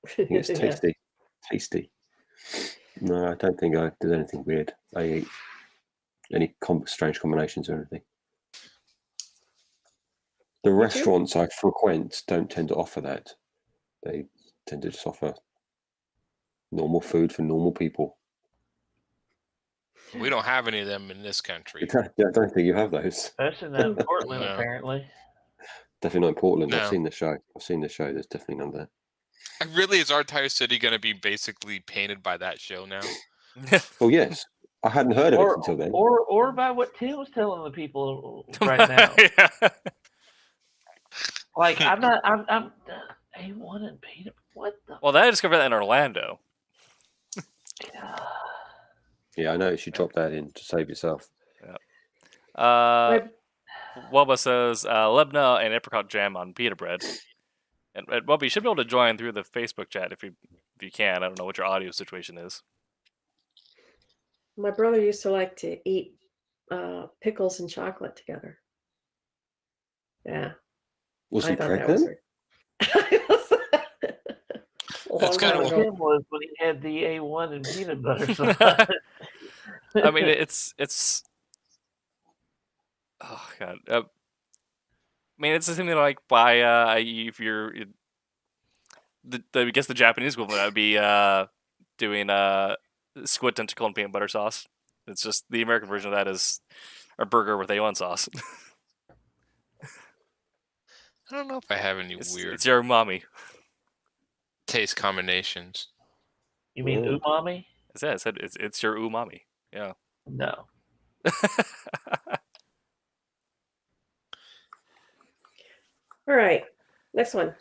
I think it's Yeah. tasty. Tasty. No, I don't think I did anything weird. I eat any strange combinations or anything. The restaurants I frequent don't tend to offer that. They tend to just offer normal food for normal people. We don't have any of them in this country. I don't think you have those. Especially not in Portland, No. apparently. Definitely not in Portland. No. I've seen the show. There's definitely none of that. Really, is our entire city going to be basically painted by that show now? Well, yes. I hadn't heard of it until then. Or by what Tim was telling the people right now. Yeah. Like I'm A1 and peanut. What the? Well, I discovered that in Orlando. Yeah, I noticed you dropped that in to save yourself. Wubba says Lebna and apricot jam on pita bread. And Wubba, you should be able to join through the Facebook chat if you can. I don't know what your audio situation is. My brother used to like to eat pickles and chocolate together. Yeah. Was I he thought that pregnant? That's kind of Tim was when he had the A1 and peanut butter. I mean, it's. Oh god. I mean, it's the same thing like by if you're. I guess the Japanese equivalent would be doing squid tentacle and peanut butter sauce. It's just the American version of that is a burger with A1 sauce. I don't know if I have any weird It's your umami. taste combinations. You mean umami? I said it's your umami. Yeah. No. All right. Next one.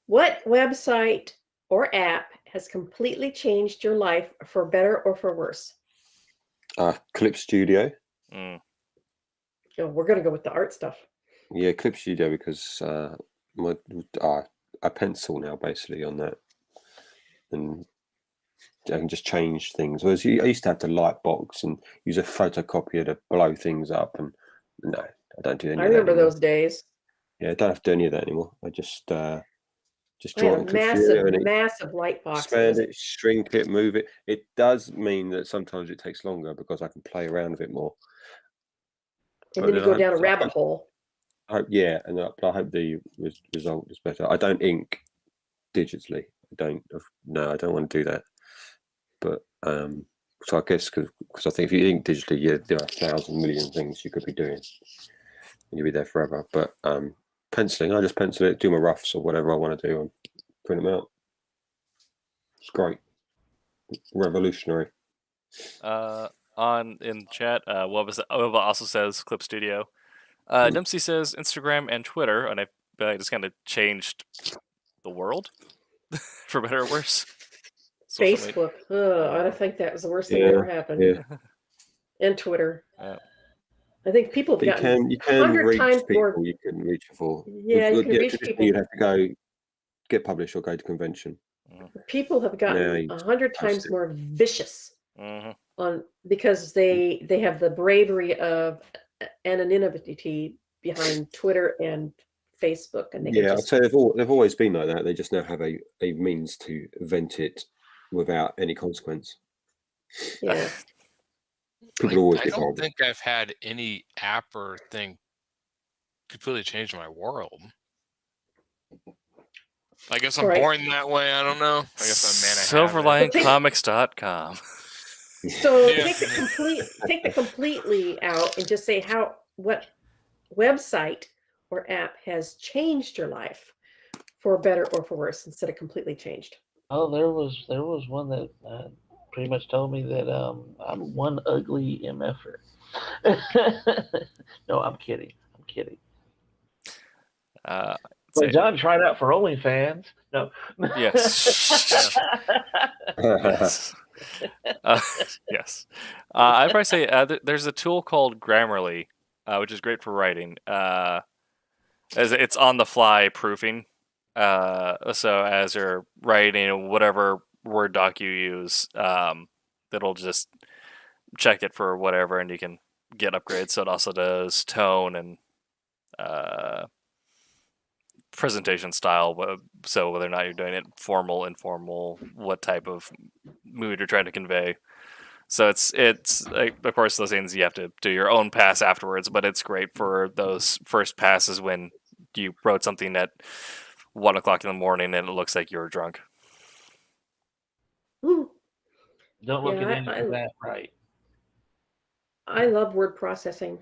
What website or app has completely changed your life for better or for worse? Clip Studio. Mm. Oh, we're going to go with the art stuff. Yeah, Clip Studio because I pencil now basically on that, and I can just change things. Whereas I used to have to light box and use a photocopier to blow things up, and no, I don't do any I of that remember anymore. those days. Yeah, I don't have to do any of that anymore. I just I draw had it a in Clip Studio and massive light box. expand it, shrink it, move it. It does mean that sometimes it takes longer because I can play around with it more. And then you go down a rabbit hole. I hope the result is better. I don't ink digitally. I don't want to do that. But so I guess because I think if you ink digitally, there are 1,000 million things you could be doing, and you'll be there forever. But penciling, I just pencil it, do my roughs or whatever I want to do, and print them out. It's great, revolutionary. In chat, Wubba also says Clip Studio. Dempsey says Instagram and Twitter, and I just kind of changed the world for better or worse. Facebook. I think that was the worst thing that ever happened. Yeah. And Twitter. Yeah. I think people have gotten you can 100 reach times people more. you can reach for. Yeah, you can reach people. You'd have to go get published or go to convention. People have gotten 100 times more vicious because they have the bravery of anonymity behind Twitter and Facebook, and I'd say they've always been like that. They just now have a means to vent it without any consequence. Yeah. People I don't think I've had any app or thing completely change my world. I guess I'm born that way. I don't know. I guess I'm Silverlinecomics.com. So take the completely out and just say what website or app has changed your life for better or for worse instead of completely changed. Oh, there was one that pretty much told me that I'm one ugly MFer. No, I'm kidding. So John tried out for OnlyFans. No. Yes. Yes. I'd probably say there's a tool called Grammarly which is great for writing. As it's on the fly proofing. So as you're writing whatever Word doc you use, it'll just check it for whatever, and you can get upgrades. So it also does tone and presentation style. So whether or not you're doing it formal, informal, what type of mood you're trying to convey. So it's like, of course, those things you have to do your own pass afterwards, but it's great for those first passes when you wrote something at 1 o'clock in the morning and it looks like you were drunk. Ooh, Don't look Yeah, at any I- of that, right? I love word processing.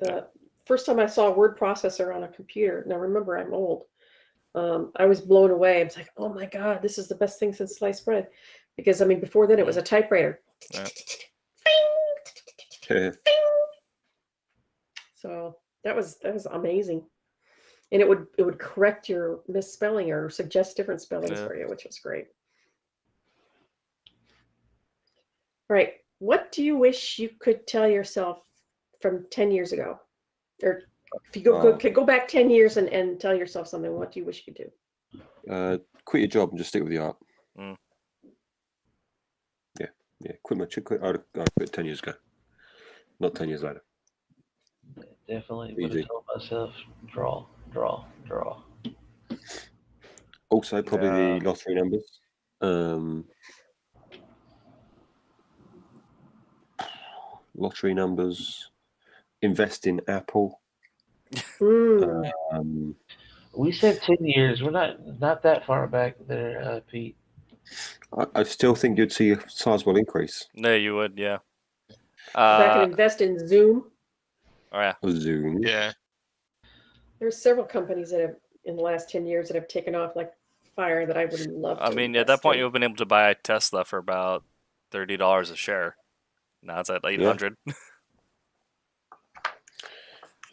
The first time I saw a word processor on a computer, now remember I'm old, I was blown away. I was like, oh my God, this is the best thing since sliced bread. Because I mean, before then it was a typewriter. Yeah. So that was amazing. And it would correct your misspelling or suggest different spellings Yeah. for you, which was great. Right. What do you wish you could tell yourself from 10 years ago? Or if you could go back 10 years and tell yourself something, what do you wish you could do? Quit your job and just stick with the art. Mm. Yeah, I'd quit 10 years ago, not 10 years later. Definitely would Easy. have told myself, draw. Also, probably Yeah. the lottery numbers. Lottery numbers. Invest in Apple. Mm. We said 10 years. We're not that far back there, Pete. I still think you'd see a sizable increase. No, you would, yeah. Go back and invest in Zoom. Oh yeah. Zoom. Yeah. There's several companies that have, in the last 10 years, that have taken off like fire that I would love to I mean, at invest that point, in. you've been able to buy a Tesla for about $30 a share. Now it's at 800.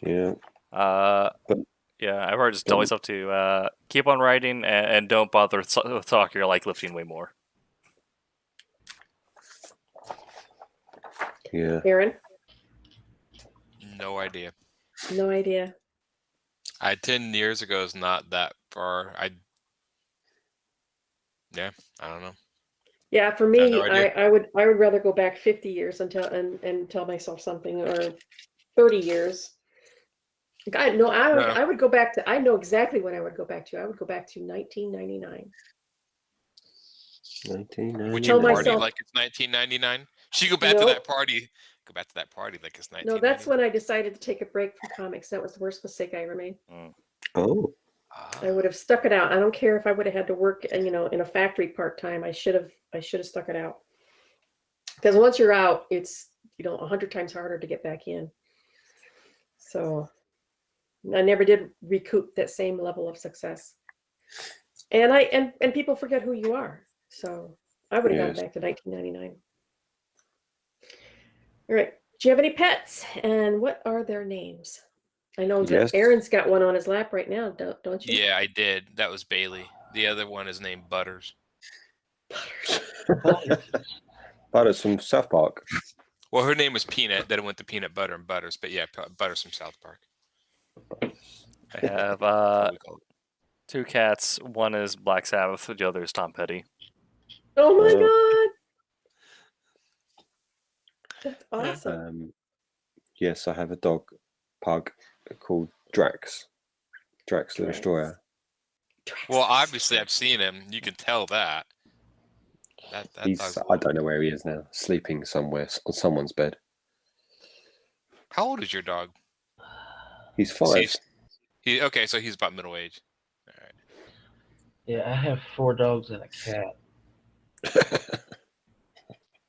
Yeah. Yeah, I've heard just tell yourself to keep on writing and don't bother with talk. You're like lifting way more. Yeah. Aaron, No idea. no idea. 10 years ago is not that far. I don't know. Yeah, for I have me, no idea. I would rather go back 50 years and tell myself something, or 30 years. God, no, I would go back to, I know exactly when I would go back to. I would go back to 1999. 1999. Would Tell you party myself- like it's 1999? Should you go back to Nope. that party? Go back to that party like it's 1999. No, that's when I decided to take a break from comics. That was the worst mistake I ever made. Oh. I would have stuck it out. I don't care if I would have had to work, in a factory part-time. I should have stuck it out. Because once you're out, it's 100 times harder to get back in. So I never did recoup that same level of success. And and people forget who you are. So I would have Yes. gone back to 1999. All right. Do you have any pets? And what are their names? I know that Yes. Aaron's got one on his lap right now, don't you? Yeah, I did. That was Bailey. The other one is named Butters. Butters from South Park. Well, her name was Peanut. Then it went to Peanut Butter and Butters. But yeah, Butters from South Park. I have That's what we call it. 2 cats. One is Black Sabbath. The other is Tom Petty. Oh my Oh. God. That's awesome. Yes, I have a dog, pug, called Drax. Drax the Drax. Destroyer. Well, obviously, I've seen him. You can tell that. That dog's I don't know where he is now, sleeping somewhere on someone's bed. How old is your dog? He's 5. Okay, so he's about middle age. All right. Yeah, I have 4 dogs and a cat.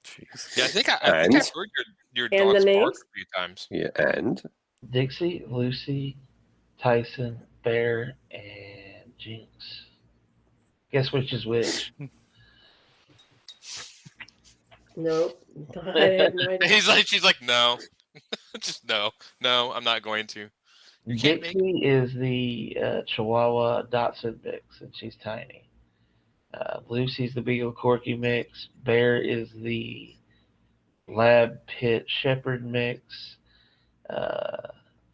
Jeez. Yeah, I think I've And? heard your And the dog's bark names? a few times. Yeah, and Dixie, Lucy, Tyson, Bear, and Jinx. Guess which is which? Nope. I had no idea. She's like, no, just no, I'm not going to. You can't make- Dixie is the Chihuahua Dachshund mix, and she's tiny. Lucy's the Beagle Corky mix. Bear is the Lab Pit Shepherd mix.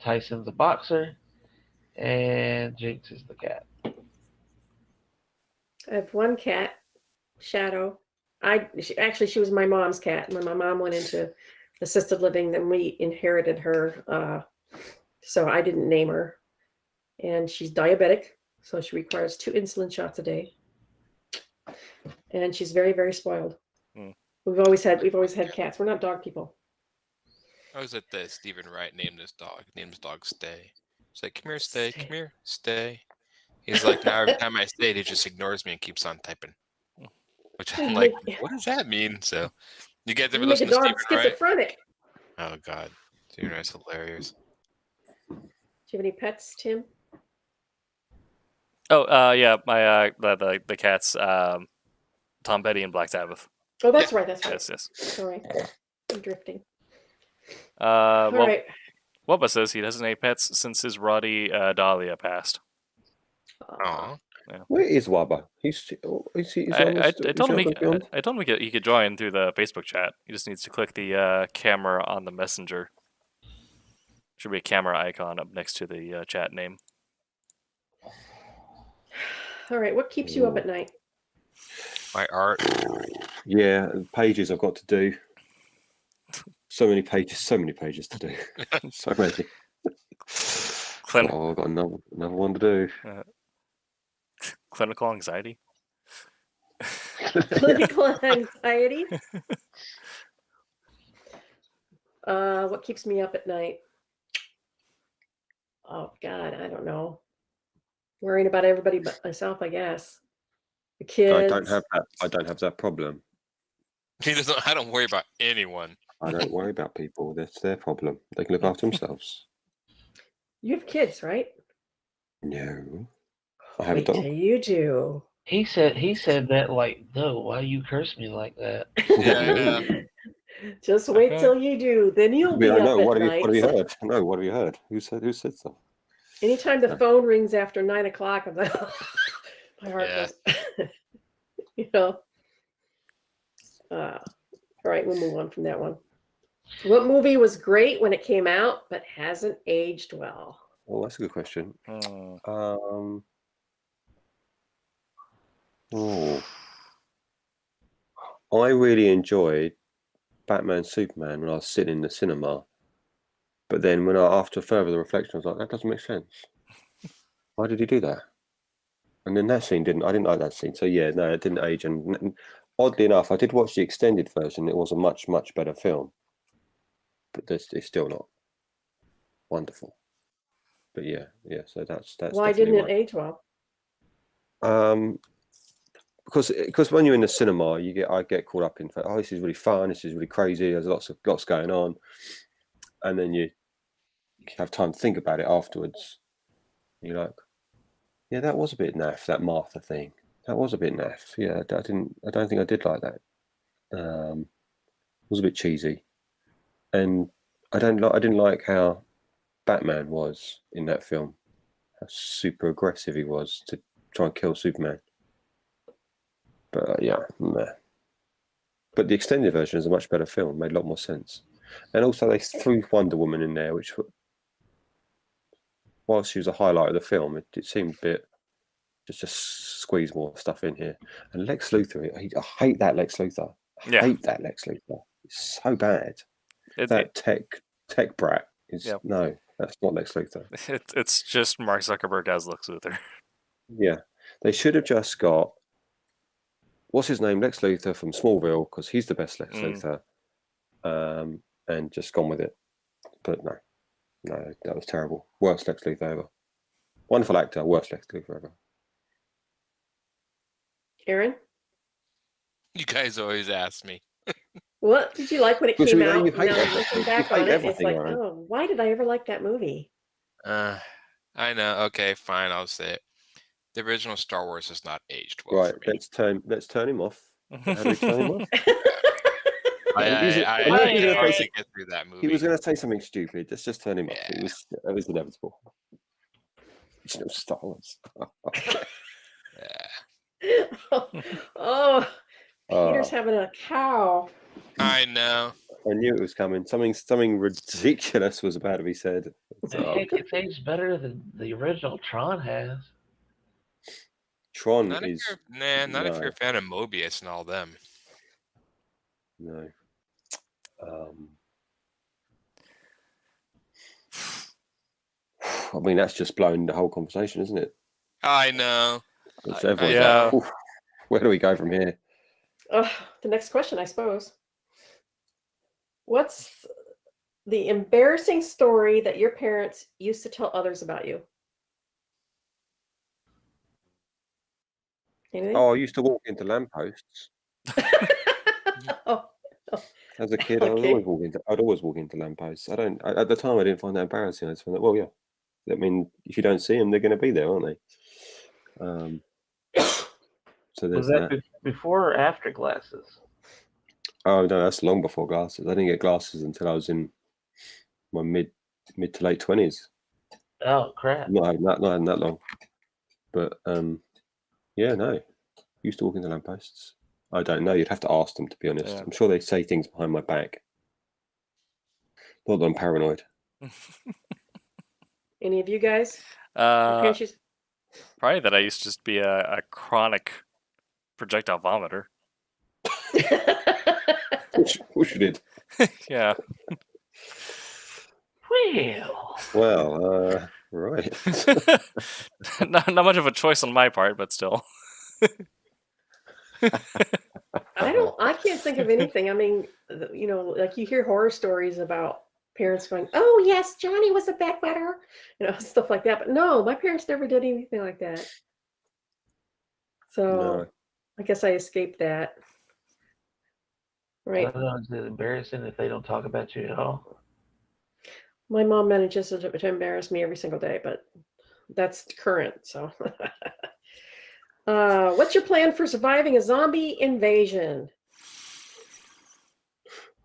Tyson's a boxer, and Jinx is the cat. I have one cat, Shadow. She was my mom's cat. When my mom went into assisted living, then we inherited her. So I didn't name her. And she's diabetic, so she requires 2 insulin shots a day. And she's very, very spoiled. Hmm. We've always had cats. We're not dog people. I was at the Stephen Wright named his dog Stay. It's like, come here, Stay, come here, Stay. He's like, now every time I say it, he just ignores me and keeps on typing. Which I'm like, what does that mean? So you guys ever You make a listen to dog Stephen Wright? schizophrenic. Oh God, Stephen Wright's hilarious. Do you have any pets, Tim? Oh, yeah, my the cats, Tom Petty and Black Sabbath. Oh, that's right. That's right. Yes. Sorry, I'm drifting. All All right. Wubba says he doesn't have pets since his Roddy Dahlia passed. Aw. Where is Wabba? He's on I the told him Beyond? I told him he could join through the Facebook chat. He just needs to click the camera on the messenger. Should be a camera icon up next to the chat name. All right. What keeps you up at night? My art. Yeah, pages I've got to do. So many pages to do. So many. Oh, I've got another one to do. Clinical anxiety. Clinical anxiety. What keeps me up at night? Oh God, I don't know. Worrying about everybody but myself, I guess. The kids. I don't have that problem. I don't worry about anyone. I don't worry about people. That's their problem. They can look after themselves. You have kids, right? No. I have a Wait dog. till you do. He said that like, no, why you curse me like that? Yeah. Just wait till you do. Then you'll be I up know. at What have night. you heard? No, what have you heard? Who said so? Anytime the phone rings after 9 o'clock, I'm like, my heart goes. You know. All right, we'll move on from that one. What movie was great when it came out but hasn't aged well? Well, that's a good question. I really enjoyed Batman Superman when I was sitting in the cinema. But then after further reflection, I was like, that doesn't make sense. Why did he do that? And then that scene I didn't like that scene. So yeah, no, it didn't age. And oddly enough, I did watch the extended version. It was a much, much better film. But it's still not wonderful. But yeah. So that's Why didn't it age well? Because when you're in the cinema, I get caught up in this is really fun, this is really crazy. There's lots going on, and then you have time to think about it afterwards. You're like, yeah, that was a bit naff. That Martha thing, that was a bit naff. Yeah, I don't think I did like that. It was a bit cheesy, and I didn't like how Batman was in that film. How super aggressive he was to try and kill Superman. But But the extended version is a much better film. Made a lot more sense. And also they threw Wonder Woman in there, which, while she was a highlight of the film, it seemed a bit just squeeze more stuff in here. And Lex Luthor, I hate that Lex Luthor. I hate that Lex Luthor. It's so bad. That tech brat is no, that's not Lex Luthor. It's just Mark Zuckerberg as Lex Luthor. Yeah, they should have just got what's his name, Lex Luthor from Smallville, because he's the best Lex Luthor, and just gone with it. But no, that was terrible. Worst Lex Luthor ever. Wonderful actor, worst Lex Luthor ever. Aaron? You guys always ask me. What did you like when it came out? You hate Now looking back on it, it's like, Aaron. oh, why did I ever like that movie? I know. Okay, fine. I'll say it. The original Star Wars has not aged well. Right, let's turn him off. How do we turn him off? I wanted to get through that movie. He was going to say something stupid. Let's just turn him off. It was inevitable. Star Wars. Oh, Peter's having a cow. I know. I knew it was coming. Something ridiculous was about to be said. It tastes better than the original Tron has. Tron Not if is not if no, you're a fan of Mobius and all them. no. I mean, that's just blowing the whole conversation, isn't it? I know. It's everyone's yeah. like, "Oof, where do we go from here? The next question, I suppose. What's the embarrassing story that your parents used to tell others about you? Anything? Oh, I used to walk into lampposts Oh, as a kid. Okay. I'd always walk into lampposts. At the time, I didn't find that embarrassing. I just found that, well, yeah. I mean, if you don't see them, they're going to be there, aren't they? So there's Was that that. before or after glasses? Oh no, that's long before glasses. I didn't get glasses until I was in my mid to late 20s. Oh crap! Not having that long. But yeah, no. Used to walk into lampposts. I don't know. You'd have to ask them, to be honest. Yeah. I'm sure they say things behind my back. Not that I'm paranoid. Any of you guys? Your Uh, parents used- probably that I used to just be a chronic projectile vomiter. Which you did. Yeah. Well, Right. not much of a choice on my part, but still. I can't think of anything. I mean, like you hear horror stories about parents going, "Oh yes, Johnny was a bedwetter," stuff like that. But no, my parents never did anything like that. So No. I guess I escaped that. I Right. don't know. Is it embarrassing if they don't talk about you at all? My mom manages to embarrass me every single day, but that's current. So, what's your plan for surviving a zombie invasion?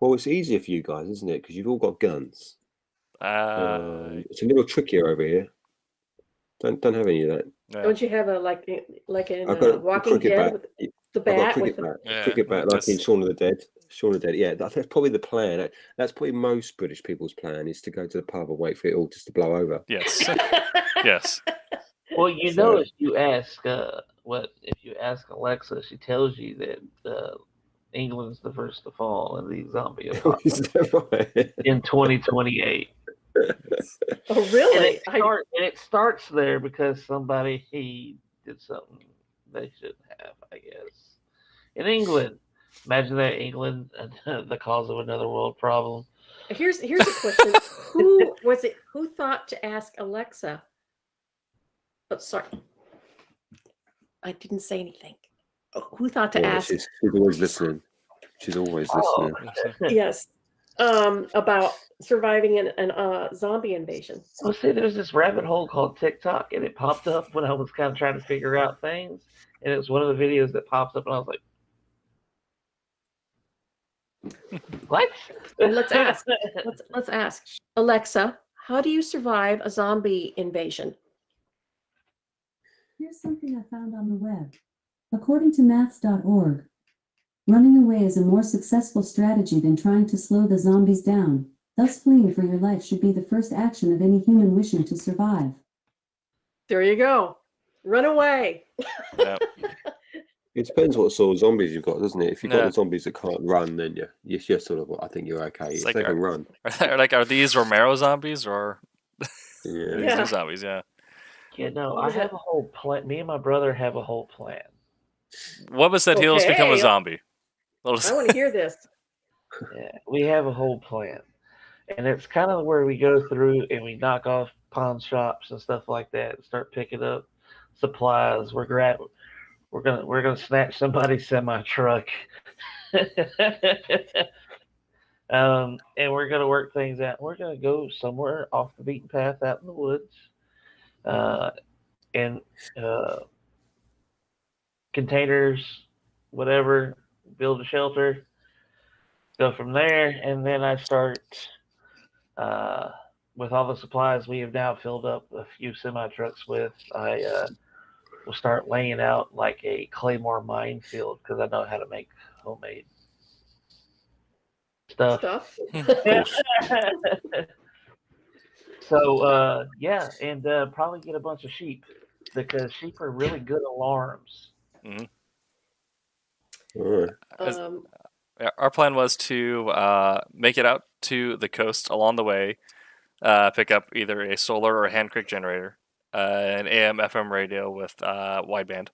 Well, it's easier for you guys, isn't it? Because you've all got guns. It's a little trickier over here. Don't have any of that. Yeah. Don't you have a like in I've got a Walking cricket Dead bat. with the I've got a bat cricket with bat. Yeah. Cricket bat, like in Shaun of the Dead. Shaun of the Dead. Yeah, that's probably the plan. That's probably most British people's plan is to go to the pub and wait for it all just to blow over. Yes. Yes. Well, you know, if you ask Alexa, she tells you that England's the first to fall in the zombie Is apocalypse that right? in 2028. Oh, really? And it starts there because somebody did something they shouldn't have, I guess. In England, imagine that England, the cause of another world problem. Here's a question. Who was it? Who thought to ask Alexa? Oh, sorry. I didn't say anything. Who thought to Yeah, ask? she's always listening. She's always listening. Yes. About surviving an zombie invasion. Well, see, there's this rabbit hole called TikTok, and it popped up when I was kind of trying to figure out things, and it was one of the videos that pops up, and I was like, "What?" Well, let's ask. Let's ask Alexa. How do you survive a zombie invasion? Here's something I found on the web. According to maths.org, running away is a more successful strategy than trying to slow the zombies down. Thus, fleeing for your life should be the first action of any human wishing to survive. There you go. Run away. Yeah. It depends what sort of zombies you've got, doesn't it? If you've got Yeah. the zombies that can't run, then you're sort of. I think you're okay. It's If like they can run, Are these Romero zombies or yeah. these new zombies? Yeah. Yeah, no, I have a whole plan. Me and my brother have a whole plan. What was that? He'll just become a Okay. zombie. I want to hear this. Yeah, we have a whole plan, and it's kind of where we go through and we knock off pawn shops and stuff like that, and start picking up supplies. We're gonna snatch somebody's semi truck, and we're gonna work things out. We're gonna go somewhere off the beaten path, out in the woods, and containers, whatever. Build a shelter. Go from there, and then I start with all the supplies we have now filled up a few semi trucks with. I will start laying out like a claymore minefield because I know how to make homemade stuff. So yeah, and probably get a bunch of sheep because sheep are really good alarms. Hmm. All right. Yeah, our plan was to make it out to the coast along the way, pick up either a solar or a hand crank generator, an AM/FM radio with wideband,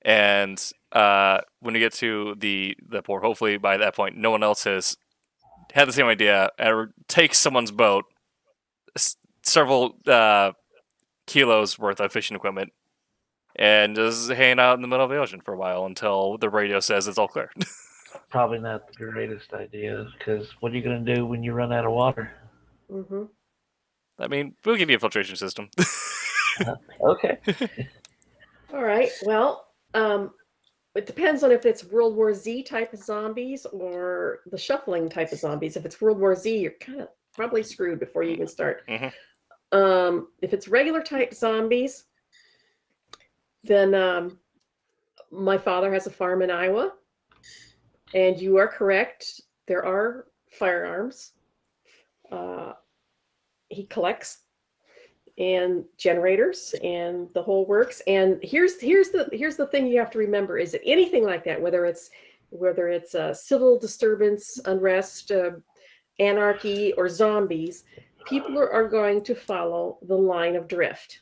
and when we get to the port, hopefully by that point, no one else has had the same idea and take someone's boat, several kilos worth of fishing equipment, and just hang out in the middle of the ocean for a while until the radio says it's all clear. Probably not the greatest idea because what are you going to do when you run out of water? Hmm. I mean, we'll give you a filtration system. Okay. All right. Well, it depends on if it's World War Z type of zombies or the shuffling type of zombies. If it's World War Z, you're kind of probably screwed before you even start. Mhm. If it's regular type zombies, then my father has a farm in Iowa, and you are correct. There are firearms. He collects and generators and the whole works. And here's the thing you have to remember is that anything like that, whether it's civil disturbance, unrest, anarchy, or zombies, people are going to follow the line of drift.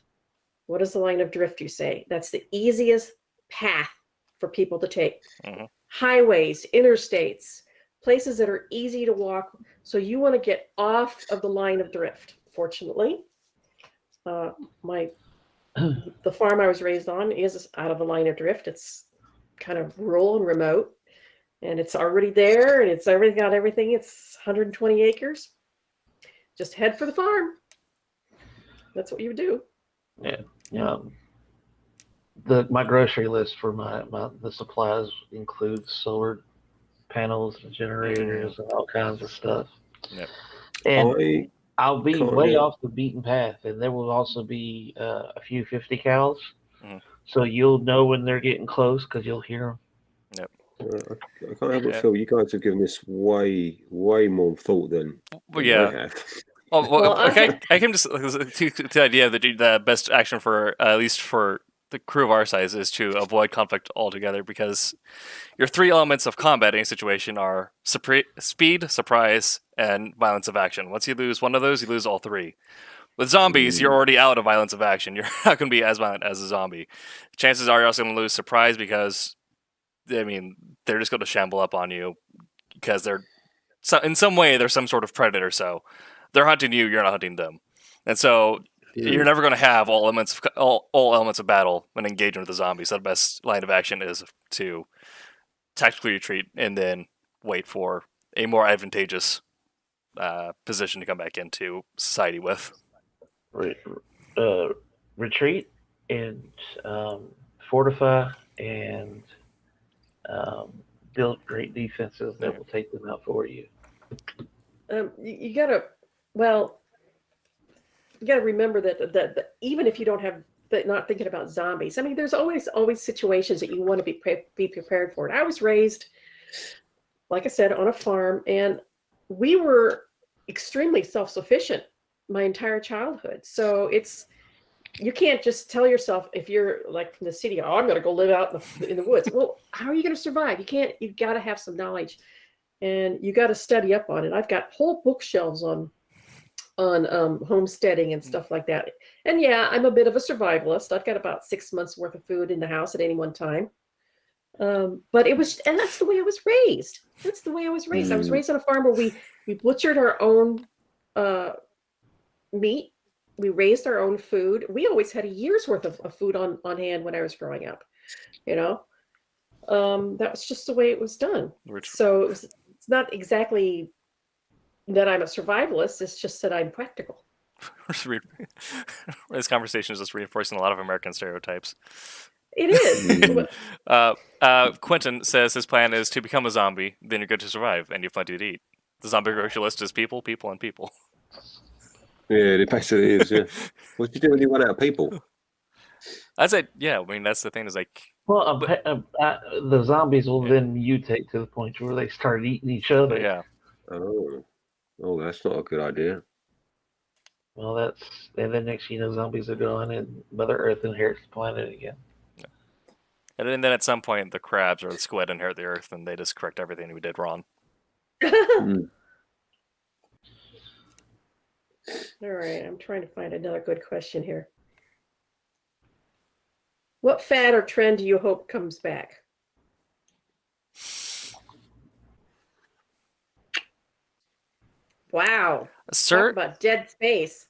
What is the line of drift, you say? That's the easiest path for people to take. Mhm. Highways, interstates, places that are easy to walk. So you want to get off of the line of drift. Fortunately, the farm I was raised on is out of the line of drift. It's kind of rural and remote, and it's already there, and it's already got everything. It's 120 acres. Just head for the farm. That's what you would do. Yeah. My grocery list for the supplies includes solar panels and generators and all kinds of stuff. Yep. And I'll be can't way do- off the beaten path, and there will also be a few 50 cals. Mhm. So you'll know when they're getting close because you'll hear them. I can't help but Yeah. feel you guys have given this way more thought than Well, I yeah. have. Well, Well, I came to the idea that the best action for at least for the crew of our size is to avoid conflict altogether because your three elements of combat in a situation are speed, surprise, and violence of action. Once you lose one of those, you lose all three. With zombies, you're already out of violence of action. You're not going to be as violent as a zombie. Chances are you're also going to lose surprise because, I mean, they're just going to shamble up on you because in some way they're some sort of predator. So they're hunting you, you're not hunting them, and so you're never going to have all elements of battle when engaging with the zombies. So the best line of action is to tactically retreat and then wait for a more advantageous position to come back into society with. Retreat and fortify and build great defenses that will take them out for you. You gotta remember that even if you don't have not thinking about zombies, I mean, there's always situations that you want to be prepared for. And I was raised, like I said, on a farm, and we were extremely self-sufficient my entire childhood. So you can't just tell yourself, if you're like from the city, oh, I'm going to go live out in the woods. Well, how are you going to survive? You've got to have some knowledge, and you got to study up on it. I've got whole bookshelves on homesteading and stuff like that. And yeah, I'm a bit of a survivalist. I've got about 6 months worth of food in the house at any one time. But that's the way I was raised. I was raised on a farm where we butchered our own meat. We raised our own food. We always had a year's worth of food on hand when I was growing up. That was just the way it was done. So it's not exactly that I'm a survivalist. It's just that I'm practical. This conversation is just reinforcing a lot of American stereotypes. It is. Quentin says his plan is to become a zombie, then you're good to survive, and you have plenty to eat. The zombie grocery list is people, people, and people. Yeah, it basically is. Yeah. What do you do when you run out of people? I'd say, yeah. I mean, that's the thing. Is like, well, the zombies will then mutate to the point where they start eating each other. Yeah. Oh, that's not a good idea. Well, and then next you know, zombies are gone, and Mother Earth inherits the planet again. And then at some point, the crabs or the squid inherit the Earth, and they just correct everything we did wrong. Mm. All right, I'm trying to find another good question here. What fad or trend do you hope comes back? Wow. Talk Surge about dead space.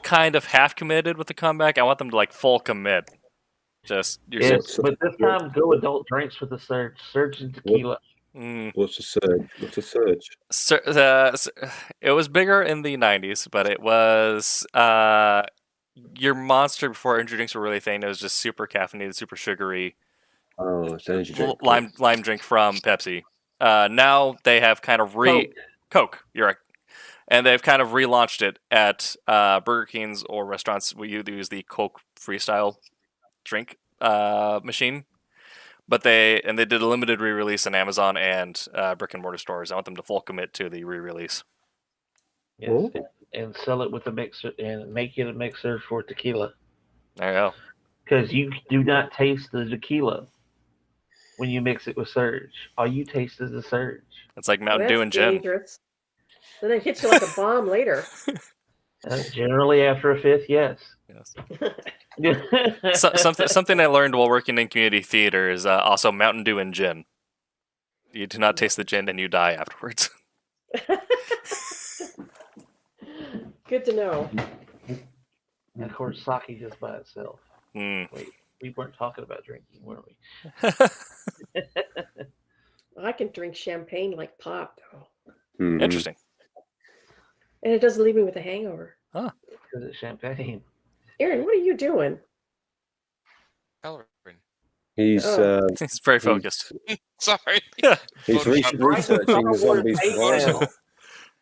kind of half committed with the comeback. I want them to like full commit. Just Yes, but this time go adult drinks with the Surge. Surge and tequila. What's a surge? What's a surge? It was bigger in the 90s, but it was your Monster before energy drinks were really a thing. It was just super caffeinated, super sugary. Oh, it's energy drink. Lime drink from Pepsi. Now they have kind of Coke. You're right. And they've kind of relaunched it at Burger King's or restaurants. We use the Coke Freestyle drink machine. But they did a limited re-release on Amazon and brick and mortar stores. I want them to full commit to the re-release. Yes, and sell it with a mixer and make it a mixer for tequila. There you go. Because you do not taste the tequila when you mix it with Surge. All you taste is the Surge. It's like Mountain Dew and gin. Dangerous. Then it hits you like a bomb later. Generally, after a fifth, yes. Something I learned while working in community theater is also Mountain Dew and gin. You do not taste the gin and you die afterwards. Good to know. And of course, sake just by itself. Mm. Wait, we weren't talking about drinking, were we? I can drink champagne like pop, though. Mm-hmm. Interesting. And it doesn't leave me with a hangover. Huh. Because it's champagne. Aaron, what are you doing? Coloring. He's he's very focused. Sorry. He's researching the zombies survival.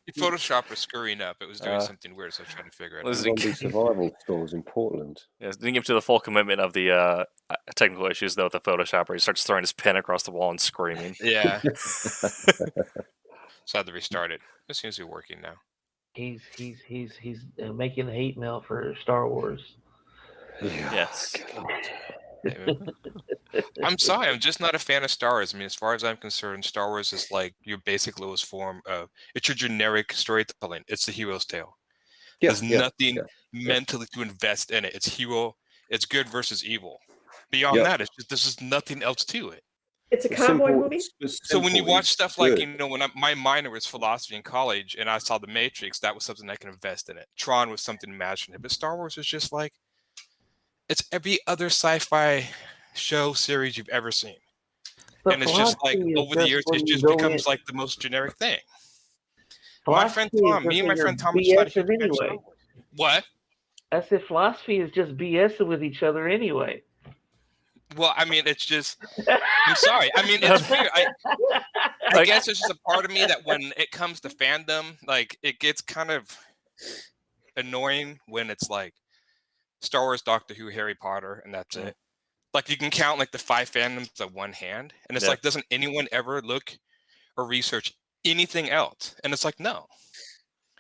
The Photoshop was screwing up. It was doing something weird, so I was trying to figure it out. Zombie survival stores in Portland. Yes, didn't give to the full commitment of the technical issues though with the Photoshop, where he starts throwing his pen across the wall and screaming. Yeah. So I had to restart it. It seems to be working now. He's making hate mail for Star Wars. Yeah. Yes. I'm sorry, I'm just not a fan of Star Wars. I mean, as far as I'm concerned, Star Wars is like your basic lowest form of it's your generic storytelling. It's the hero's tale. There's nothing mentally to invest in it. It's hero, it's good versus evil. Beyond that, it's just there's just nothing else to it. It's a cowboy movie. So when you watch stuff like, you know, my minor was philosophy in college and I saw The Matrix, that was something I can invest in it. Tron was something imaginative, but Star Wars is just like it's every other sci-fi show series you've ever seen. And it's just like over the years, it just becomes like the most generic thing. My friend Tom, me and my friend Tom decided anyway. What? I said philosophy is just BSing with each other anyway. Well, I mean, it's just, I'm sorry. I mean, it's weird. I guess it's just a part of me that when it comes to fandom, like it gets kind of annoying when it's like Star Wars, Doctor Who, Harry Potter, and that's it. Like you can count like the 5 fandoms on one hand, and it's like, doesn't anyone ever look or research anything else? And it's like, no,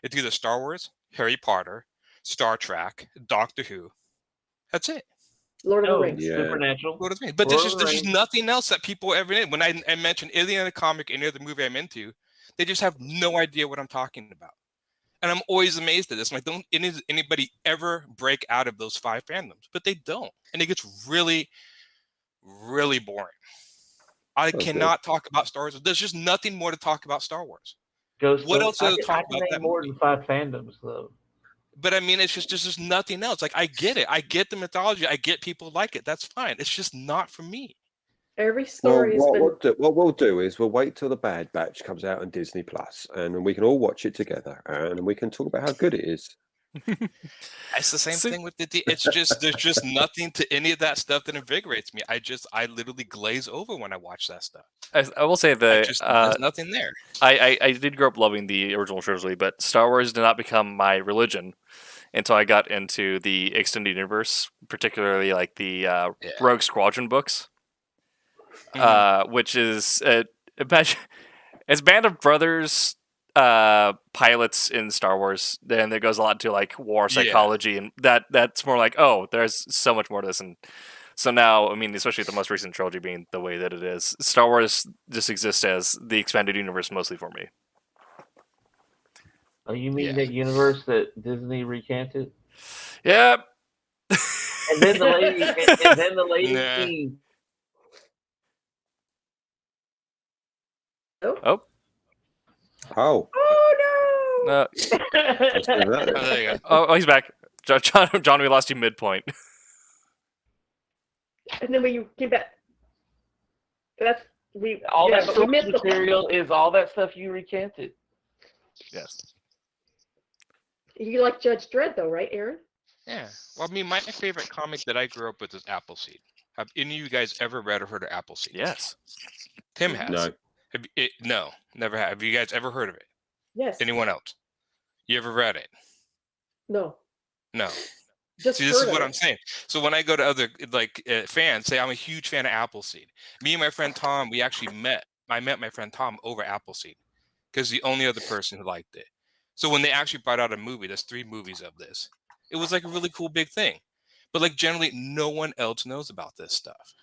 it's either Star Wars, Harry Potter, Star Trek, Doctor Who. That's it. Lord of the Rings. Supernatural. Lord of the Rings. But there's just nothing else that people ever did. When I mention any other comic, any other movie I'm into, they just have no idea what I'm talking about. And I'm always amazed at this. I'm like, don't anybody ever break out of those 5 fandoms? But they don't. And it gets really, really boring. I cannot talk about Star Wars. There's just nothing more to talk about Star Wars. What else is to talk about that more than 5 fandoms, though. But I mean, it's just nothing else. Like, I get it. I get the mythology. I get people like it. That's fine. It's just not for me. Every story what we'll do is we'll wait till the Bad Batch comes out on Disney Plus, and then we can all watch it together, and we can talk about how good it is. It's the same thing with it's just there's just nothing to any of that stuff that invigorates me. I literally glaze over when I watch that stuff. I will say that there's nothing there. I did grow up loving the original trilogy, but Star Wars did not become my religion until I got into the extended universe, particularly like the Rogue Squadron books, which is it's Band of Brothers pilots in Star Wars. Then there goes a lot to like war Yeah. psychology, and that's more like, oh, there's so much more to this. And so now, I mean, especially with the most recent trilogy being the way that it is, Star Wars just exists as the expanded universe mostly for me. Oh, you mean Yeah. that universe that Disney recanted? Yeah. And then the lady, and then the lady Nah. queen. Oh. Oh, Oh no! let's do that. Oh, there you go. Oh, he's back. John, we lost you midpoint. And then when you came back, that's we All yeah, that but we source missed the material is all that stuff you recanted. Yes. You like Judge Dredd though, right, Aaron? Yeah. Well, I mean, my favorite comic that I grew up with is Appleseed. Have any of you guys ever read or heard of Appleseed? Yes. Tim has. No. No, never have. Have you guys ever heard of it? Yes. Anyone else? You ever read it? No. No. Just See, this is heard what of I'm it. saying. So when I go to other fans, say I'm a huge fan of Appleseed. Me and my friend Tom, we actually met. I met my friend Tom over Appleseed because the only other person who liked it. So when they actually brought out a movie, there's 3 movies of this. It was like a really cool big thing, but like generally no one else knows about this stuff.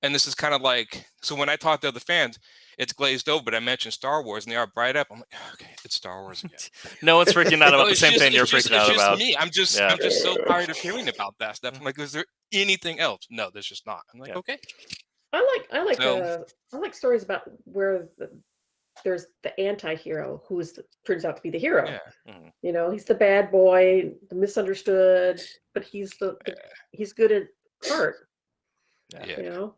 And this is kind of like, so when I talk to other fans, it's glazed over, but I mentioned Star Wars and they are bright up. I'm like, okay, it's Star Wars again. No one's freaking out about No, the it's same just- thing you're it's just- freaking out it's just about. me. I'm just so tired of hearing about that stuff. I'm like, is there anything else? No, there's just not. I'm like, Yeah. okay. I like stories about where there's the anti-hero who turns out to be the hero. Yeah. Mhm. You know, he's the bad boy, the misunderstood, but he's he's good at heart. Yeah. You know.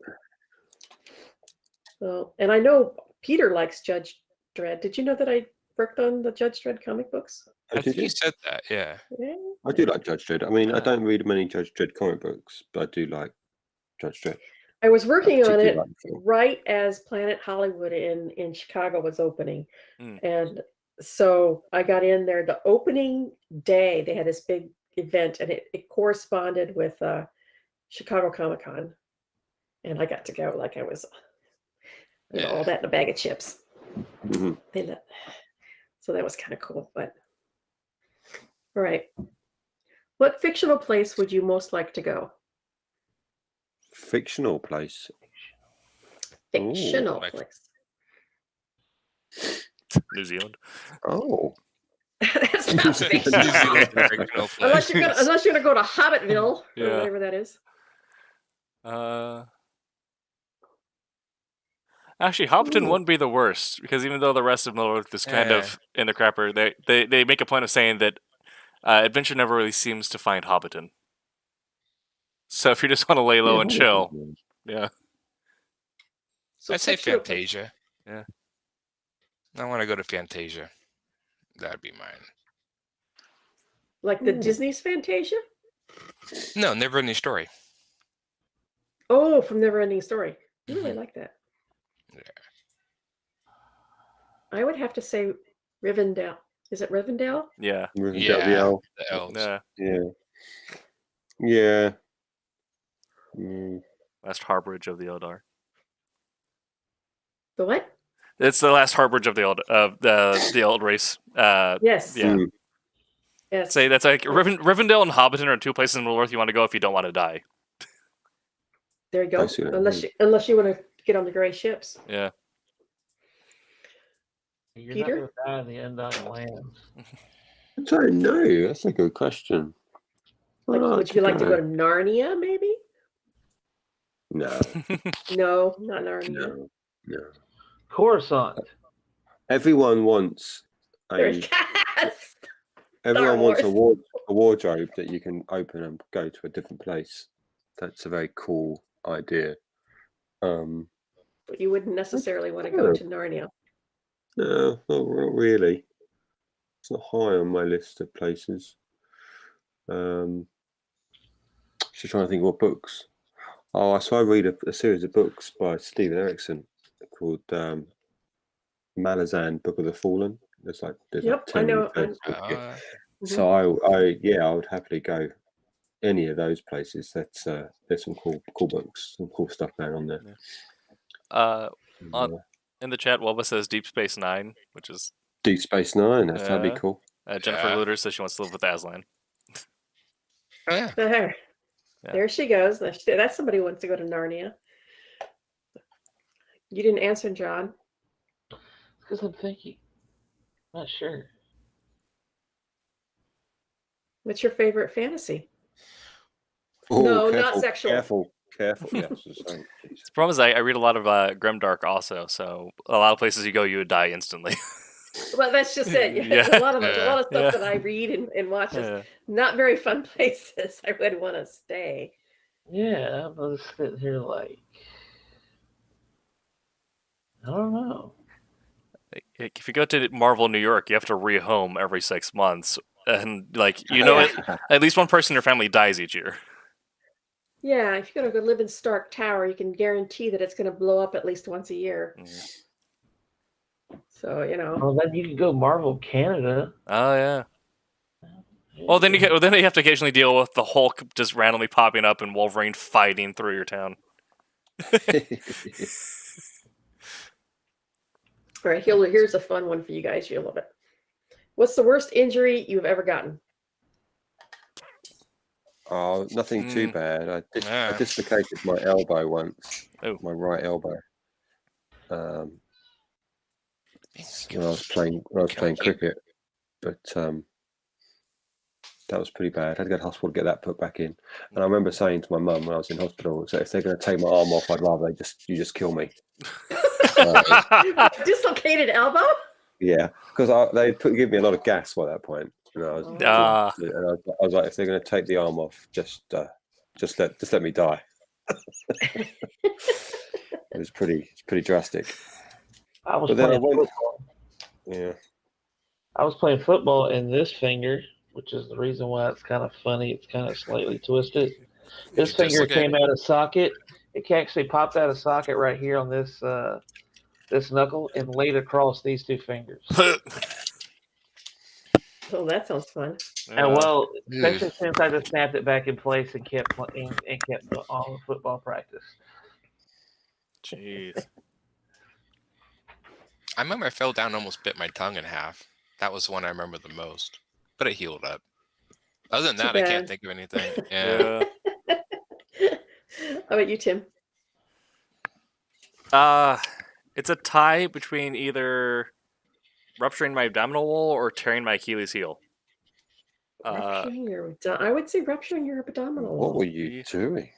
So, and I know Peter likes Judge Dredd. Did you know that I worked on the Judge Dredd comic books? I Oh, think did you you? said that. Yeah. Yeah. I do like Judge Dredd. I mean, I Yeah. don't read many Judge Dredd comic books, but I do like Judge Dredd. I was working on particularly it like the film. right as Planet Hollywood in Chicago was opening. Mm. And so I got in there the opening day. They had this big event and it corresponded with Chicago Comic Con. And I got to go like I was all that in a bag of chips. Mhm. So that was kind of cool. But all right. What fictional place would you most like to go? Fictional place. Fictional like- place. New Zealand. Oh. That's not New Zealand fictional. fictional place. Unless you're gonna go to Hobbitville or Yeah. whatever that is. Actually, Hobbiton Ooh. wouldn't be the worst because even though the rest of Middle Earth is kind Yeah. of in the crapper, they make a point of saying that adventure never really seems to find Hobbiton. So if you just want to lay low and chill, yeah. So I'd say fictional- Fantasia. Yeah. I want to go to Fantasia. That'd be mine. Like the Disney's Fantasia? No, Never Ending Story. Oh, from Neverending Story. I really Mhm. like that. Yeah. I would have to say Rivendell. Is it Rivendell? Yeah. Rivendell, the Yeah. Elf. The elves. Yeah. Yeah. Yeah. Mm. Last harborage of the Eldar. The what? It's the last harborage of the old race. Yes. Yeah. Mm. Yes. Say that's like Rivendell and Hobbiton are 2 places in Middle Earth you want to go if you don't want to die. There you go. I see what you Unless you want to get on the gray ships. Yeah. You're Peter? not going to die in the Undying Lands. I don't know. That's a good question. Like, Oh, would I you like to don't go to Narnia, maybe? know. No, not Narnia. No. No. Coruscant. Everyone wants There's a everyone wants a wardrobe that you can open and go to a different place. That's a very cool idea. But you wouldn't necessarily want to go to Narnia. No, not really. It's not high on my list of places. Just trying to think what books. Oh, so I read a series of books by Stephen Erickson called Malazan, Book of the Fallen. There's like Yep, 10 I know. books. Uh, So I would happily go any of those places. That's there's some cool books, some cool stuff going on there. In the chat, Wubba says Deep Space Nine, which is Deep Space Nine. That'd be Yeah. cool. Jennifer Yeah. Luter says she wants to live with Aslan. Oh, yeah. There. Yeah. There she goes. That's somebody who wants to go to Narnia. You didn't answer, John. Because I'm thinking. Not sure. What's your favorite fantasy? Oh, No, careful, not sexual. Careful. Yeah, that's what I'm saying. Jeez. The problem is I read a lot of Grimdark also, so a lot of places you go, you would die instantly. Well, that's just it. Yeah. A lot of stuff Yeah. that I read and watch is Yeah. not very fun places. I would want to stay. Yeah, I'm just sitting here like. I don't know. If you go to Marvel New York, you have to rehome every 6 months, and at least one person in your family dies each year. Yeah, if you're going to go live in Stark Tower, you can guarantee that it's going to blow up at least once a year. So, Well, then you could go Marvel Canada. Oh yeah. Well, then you have to occasionally deal with the Hulk just randomly popping up and Wolverine fighting through your town. All right, here's a fun one for you guys. You'll love it. What's the worst injury you've ever gotten? Oh, nothing too bad. I Yeah. dislocated my elbow once. Oh. My right elbow. When I was playing cricket, but that was pretty bad. I had to go to hospital to get that put back in. And I remember saying to my mum when I was in hospital, so if they're going to take my arm off, I'd rather you just kill me. Dislocated elbow? Yeah, because they give me a lot of gas by that point. I was like, if they're going to take the arm off, just let me die. It was pretty drastic. I was playing football. Yeah. I was playing football, and this finger, which is the reason why it's kind of funny, it's kind of slightly twisted. This finger came out of socket. It actually popped out of socket right here on this this knuckle and laid across these two fingers. Oh, that sounds fun. And well, especially since I just snapped it back in place and kept playing and kept on football practice. Jeez. I remember I fell down and almost bit my tongue in half. That was the one I remember the most. But it healed up. Other than that, I can't think of anything. Yeah. How about you, Tim? It's a tie between either rupturing my abdominal wall or tearing my Achilles heel. I would say rupturing your abdominal wall. What were you doing?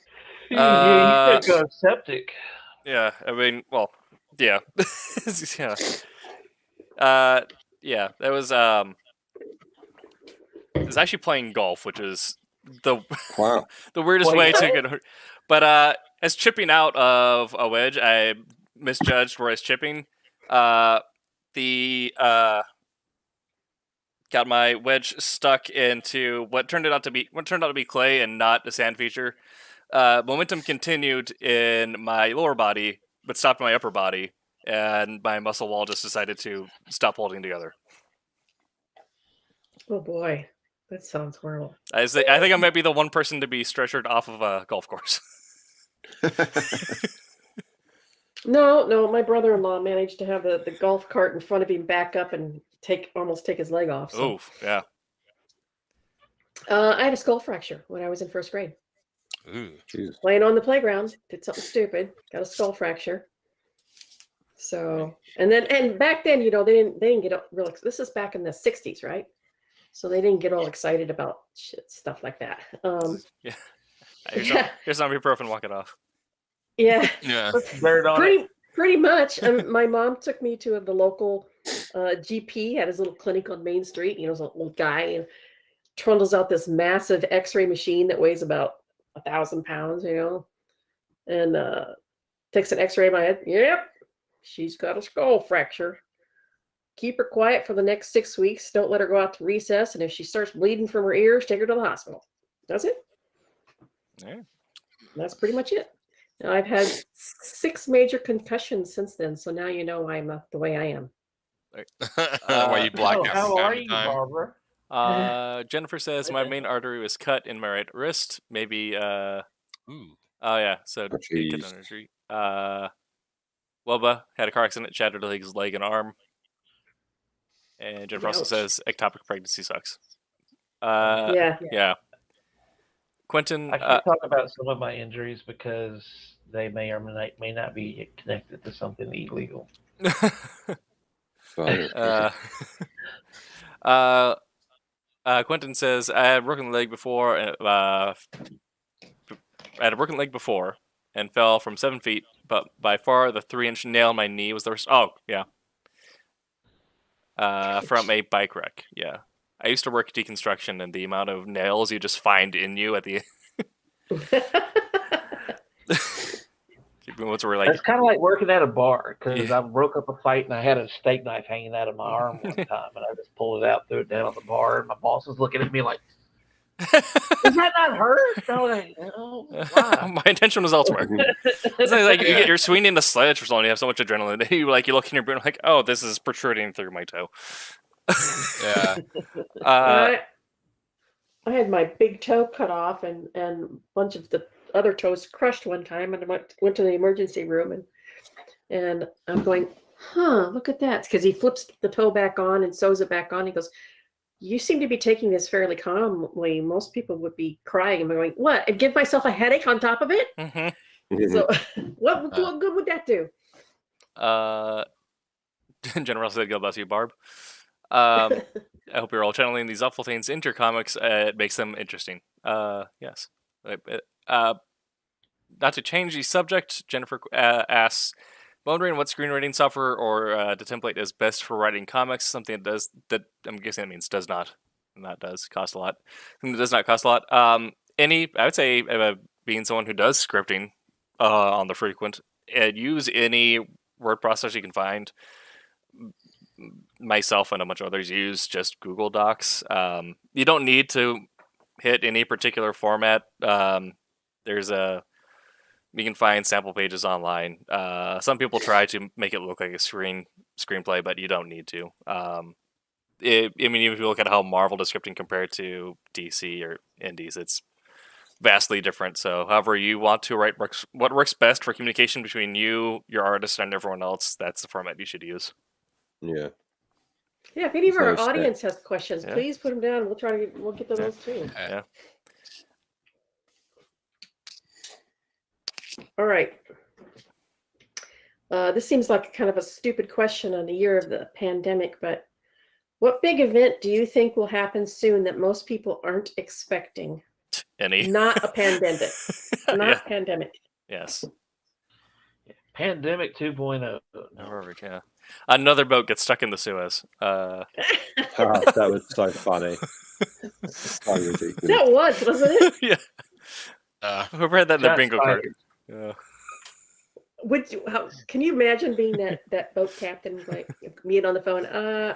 You could go septic. Yeah, I mean, well, yeah. Yeah. Yeah, that was it was actually playing golf, which is the the weirdest way to get. But as chipping out of a wedge, I misjudged where I was chipping. Got my wedge stuck into what turned out to be clay and not a sand feature. Momentum continued in my lower body, but stopped my upper body, and my muscle wall just decided to stop holding together. Oh boy, that sounds horrible. I think I might be the one person to be stretchered off of a golf course. No, my brother-in-law managed to have the golf cart in front of him back up and almost take his leg off. So. Oof, yeah. I had a skull fracture when I was in first grade. Ooh. Playing on the playground, did something stupid, got a skull fracture. So, and back then, they didn't get real. This is back in the '60s, right? So they didn't get all excited about stuff like that. Yeah. Here's some ibuprofen, walk it off. Yeah. Yeah. Pretty much. My mom took me to the local GP, had his little clinic on Main Street. He's a little guy and trundles out this massive X-ray machine that weighs about 1,000 pounds, and takes an X-ray of my head. Yep, she's got a skull fracture. Keep her quiet for the next 6 weeks. Don't let her go out to recess. And if she starts bleeding from her ears, take her to the hospital. That's it. Yeah. That's pretty much it. Now, I've had 6 major concussions since then, so now you know I'm the way I am. Why you black out How from are time you, to time. Barbara? Jennifer says my main artery was cut in my right wrist. Maybe. Ooh. Oh yeah. So cut down artery. Wubba had a car accident, shattered his leg and arm. And Jennifer also Ouch. says ectopic pregnancy sucks. Yeah. Quentin, I can't talk about some of my injuries because they may or may not be connected to something illegal. Right. Quentin says, I had a broken leg before. I had a broken leg before and fell from 7 feet, but by far the 3-inch nail in my knee was the worst. Oh, yeah. From a bike wreck. Yeah. I used to work deconstruction, and the amount of nails you just find in you at the what's where like It's kind of like working at a bar because Yeah. I broke up a fight and I had a steak knife hanging out of my arm one time, and I just pulled it out, threw it down on the bar, and my boss was looking at me like, "Does that not hurt?" I was like, "Oh, why?" My intention was elsewhere. It's like you're swinging the sledge for so long, you have so much adrenaline. You look in your brain like, oh, this is protruding through my toe. Yeah. I had my big toe cut off and a bunch of the other toes crushed one time, and I went to the emergency room and I'm going, look at that, because he flips the toe back on and sews it back on. He goes, you seem to be taking this fairly calmly. Most people would be crying. I'm going, what? And give myself a headache on top of it? Mm-hmm. So what good would that do? General said, God bless you, Barb. I hope you're all channeling these awful things into your comics. It makes them interesting. Yes. Not to change the subject, Jennifer asks, wondering what screenwriting software or the template is best for writing comics. Something that I'm guessing that means does not, and that does cost a lot. Something that does not cost a lot. I would say, being someone who does scripting on the frequent, use any word processor you can find. Myself and a bunch of others use just Google Docs. You don't need to hit any particular format. You can find sample pages online. Some people try to make it look like a screenplay, but you don't need to. Even if you look at how Marvel is scripting compared to DC or Indies, it's vastly different. So however you want to write what works best for communication between you, your artist, and everyone else, that's the format you should use. Yeah. Yeah, if any of There's our no audience has questions, Yeah. please put them down. We'll get to those too. Yeah. All right. This seems like kind of a stupid question on the year of the pandemic, but what big event do you think will happen soon that most people aren't expecting? Any. Not a pandemic. Not pandemic. Yes. Pandemic 2.0. Yeah. Another boat gets stuck in the Suez. That was so funny. So ridiculous. That was, wasn't it? Yeah. Whoever had that in the bingo card. Yeah. Can you imagine being that boat captain, like me on the phone?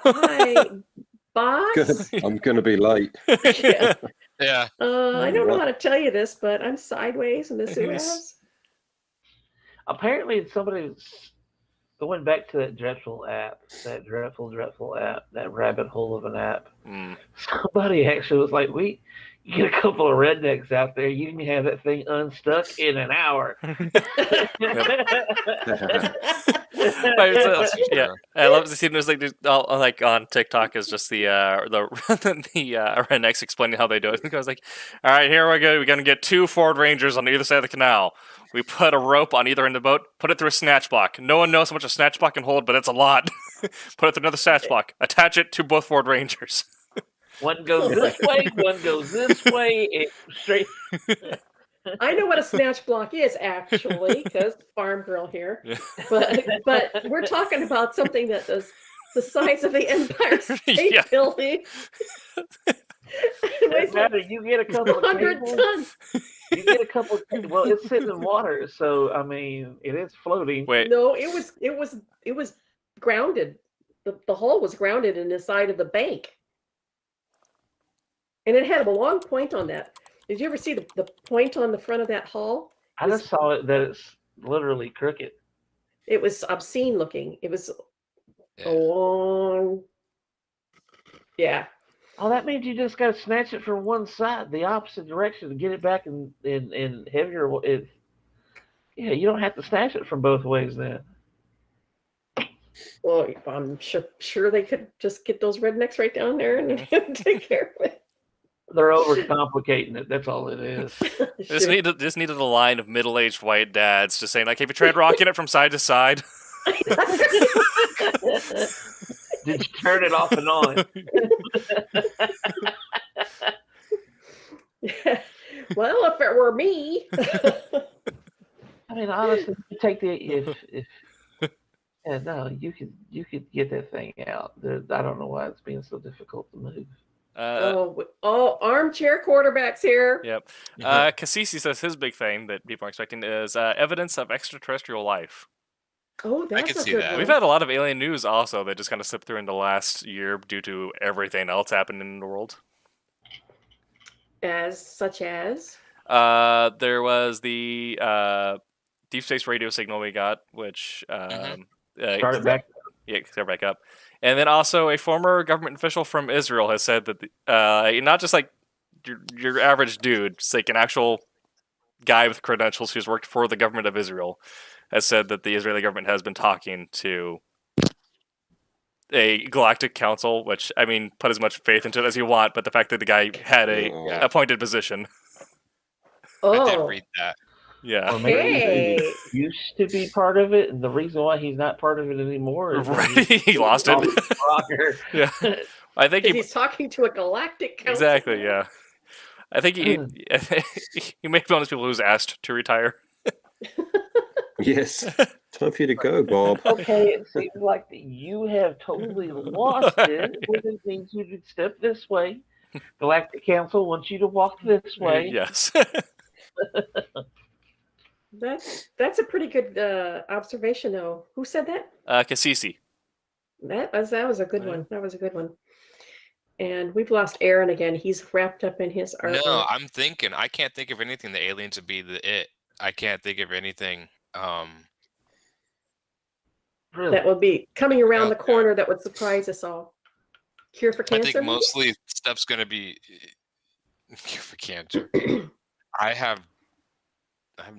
Hi, boss. I'm gonna be late. Yeah. Yeah. I don't know how to tell you this, but I'm sideways in the Suez. Apparently, somebody's going back to that dreadful app, that dreadful app, that rabbit hole of an app. Somebody actually was like, you get a couple of rednecks out there, you can have that thing unstuck in an hour. Yeah, I love to see there's like on TikTok is just the rednecks explaining how they do it. I was like, all right, here we go. We're gonna get 2 Ford Rangers on either side of the canal. We put a rope on either end of the boat, put it through a snatch block. No one knows how much a snatch block can hold, but it's a lot. Put it through another snatch block. Attach it to both Ford Rangers. One goes this way, one goes this way. Straight. I know what a snatch block is, actually, because farm girl here. Yeah. But we're talking about something that is the size of the Empire State Building. You get a couple of 100 cables. tons. You get a couple. Well, it's sitting in water, so I mean, it is floating. Wait. No, it was grounded. The hull was grounded in the side of the bank, and it had a long point on that. Did you ever see the point on the front of that hull? I just saw it that it's literally crooked. It was obscene looking. It was a long. Yeah. Oh, that means you just got to snatch it from one side, the opposite direction, to get it back in heavier. Yeah, you don't have to snatch it from both ways then. Well, I'm sure they could just get those rednecks right down there and take care of it. They're overcomplicating it. That's all it is. Just needed a line of middle-aged white dads just saying, like, have you tried rocking it from side to side? Did you turn it off and on? Well, if it were me. I mean, honestly, you take the if yeah, no, you could get that thing out. I don't know why it's being so difficult to move. Armchair quarterbacks here. Yep. Cassisi says his big thing that people are expecting is evidence of extraterrestrial life. Oh, that's can a see good that. one. We've had a lot of alien news also that just kind of slipped through into last year due to everything else happening in the world. Such as? There was the deep space radio signal we got, which Started back. Yeah, start back up. And then also a former government official from Israel has said that not just like your average dude, it's like an actual guy with credentials who's worked for the government of Israel, has said that the Israeli government has been talking to a galactic council, which, I mean, put as much faith into it as you want, but the fact that the guy had a appointed position. I did read that. Yeah. Or maybe he used to be part of it, and the reason why he's not part of it anymore is he lost it. Yeah. I think he's talking to a galactic council. Exactly, yeah. I think he may be one of those people who's asked to retire. Yes. Time for you to go, Bob. Okay, it seems like you have totally lost it. It means you should step this way. Galactic Council wants you to walk this way. Yes. That's a pretty good observation, though. Who said that? Cassisi. That was a good one. That was a good one. And we've lost Aaron again. He's wrapped up in his artwork. No, I'm thinking. I can't think of anything. The aliens would be it. I can't think of anything. That would be coming around the corner. That would surprise us all. Cure for cancer. I think mostly stuff's going to be cure for cancer. I have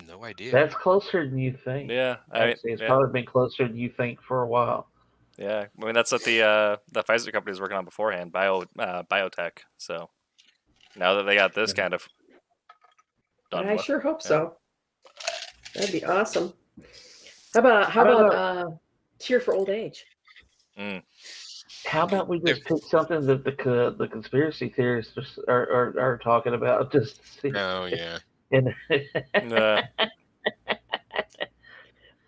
no idea. That's closer than you think. Yeah, it's probably been closer than you think for a while. Yeah, I mean that's what the Pfizer company was working on beforehand, biotech. So now that they got this kind of done, I sure hope so. That'd be awesome. How about cure for old age? How about we just pick something that the conspiracy theorists are talking about? Just oh yeah.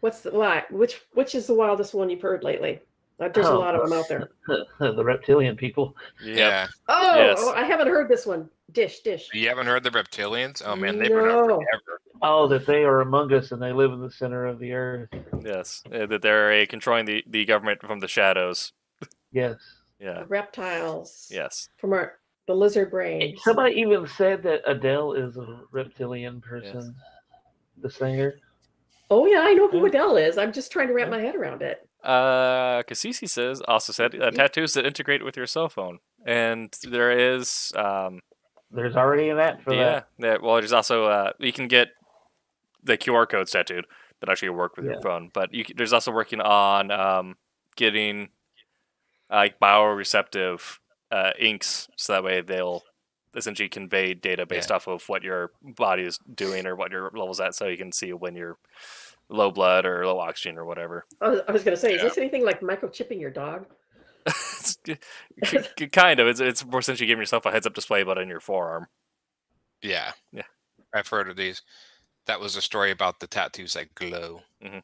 Which is the wildest one you've heard lately? There's a lot of them out there. The reptilian people. Yeah. Oh, yes. I haven't heard this one. Dish. You haven't heard the reptilians? Oh man, they've been around forever. Oh, that they are among us and they live in the center of the earth. Yes, that they're controlling the government from the shadows. Yes. Yeah. The reptiles. Yes. From the lizard brains. Somebody even said that Adele is a reptilian person. Yes. The singer. Oh yeah, I know who Adele is. I'm just trying to wrap my head around it. Cassisi said tattoos that integrate with your cell phone, and there is there's already an app for that. Yeah. Well, there's also you can get the QR codes tattooed that actually work with your phone, but there's also working on getting like bioreceptive inks, so that way they'll essentially convey data based off of what your body is doing or what your level's at, so you can see when you're low blood or low oxygen or whatever. I was going to say, is this anything like microchipping your dog? Kind of. It's more essentially giving yourself a heads-up display, but in your forearm. Yeah. I've heard of these. That was a story about the tattoos that glow. Mm-hmm.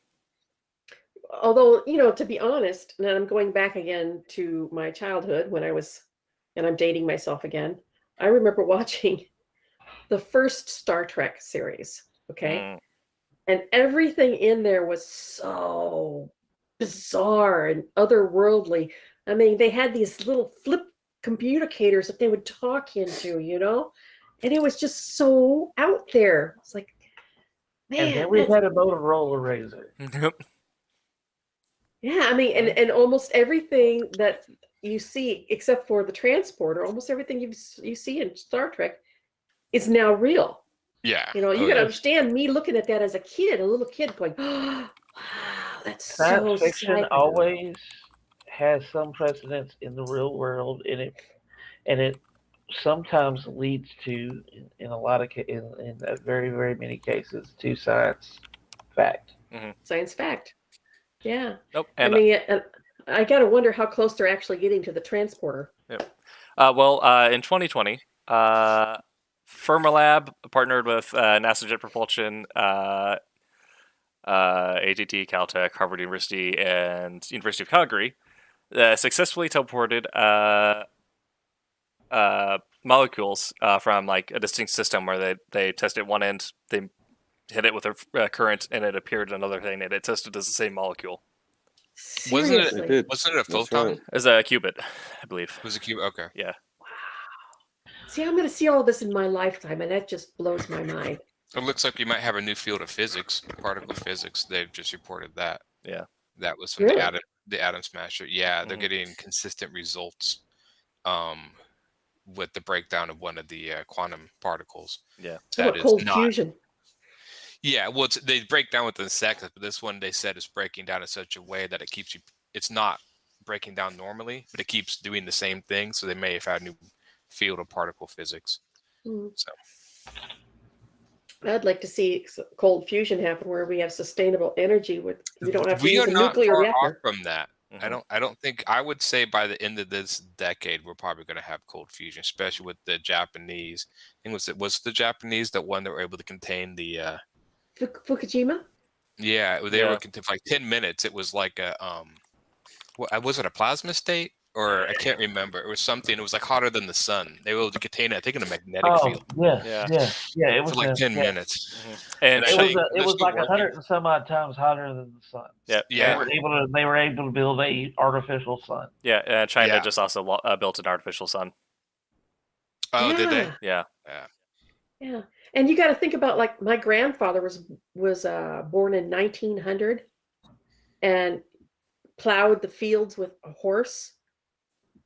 Although, to be honest, and I'm going back again to my childhood and I'm dating myself again, I remember watching the first Star Trek series, okay? And everything in there was so bizarre and otherworldly. I mean, they had these little flip communicators that they would talk into, and it was just so out there. It's like, man. And then we had a Motorola Razor. Yep. Yeah, I mean, and almost everything that you see, except for the transporter, almost everything you see in Star Trek is now real. Yeah. You got to understand me looking at that as a little kid going, oh, wow, that's so fiction exciting. always has some precedence in the real world, and it sometimes leads to, in a lot of in very very many cases, to science fact. Science fact. Yeah. Nope. I And mean, I got to wonder how close they're actually getting to the transporter. in 2020, Fermilab partnered with NASA Jet Propulsion, ATT, Caltech, Harvard University, and University of Calgary, successfully teleported molecules from like a distinct system where they tested one end, they hit it with a current, and it appeared another thing, and it tested as the same molecule. Seriously. They did. Wasn't it a That's photon? right. As a qubit, I believe. Was it cube? Okay. Yeah. See, I'm going to see all this in my lifetime, and that just blows my mind. It looks like you might have a new field of physics, particle physics. They've just reported that. Yeah. That was from Really? the atom smasher. Yeah, they're Mhm. getting consistent results with the breakdown of one of the quantum particles. Yeah. How That about is cold not. fusion? Yeah, well, they break down within seconds, but this one they said is breaking down in such a way that it keeps you. It's not breaking down normally, but it keeps doing the same thing. So they may have had a new field of particle physics. Mm. So I'd like to see cold fusion happen where we have sustainable energy with we don't have to we use are a not nuclear far off reactor. from that. Mhm. I don't think I would say by the end of this decade we're probably going to have cold fusion, especially with the Japanese. I think was the Japanese that one that were able to contain the Fukushima? yeah, they Yeah. were for like 10 minutes. It was like a was it a plasma state or I can't remember. It was something. It was like hotter than the sun. They were able to contain it, I think, in a magnetic Oh field Yeah. yeah. It for was like 10 yeah. minutes. And I It think was they're like still 100 working. and some odd times hotter than the sun. yeah, Yeah. They were able to build a artificial sun. yeah. China Yeah. just also built an artificial sun. Oh, did they? Yeah. Yeah. Yeah. And you got to think about like my grandfather was born in 1900 and plowed the fields with a horse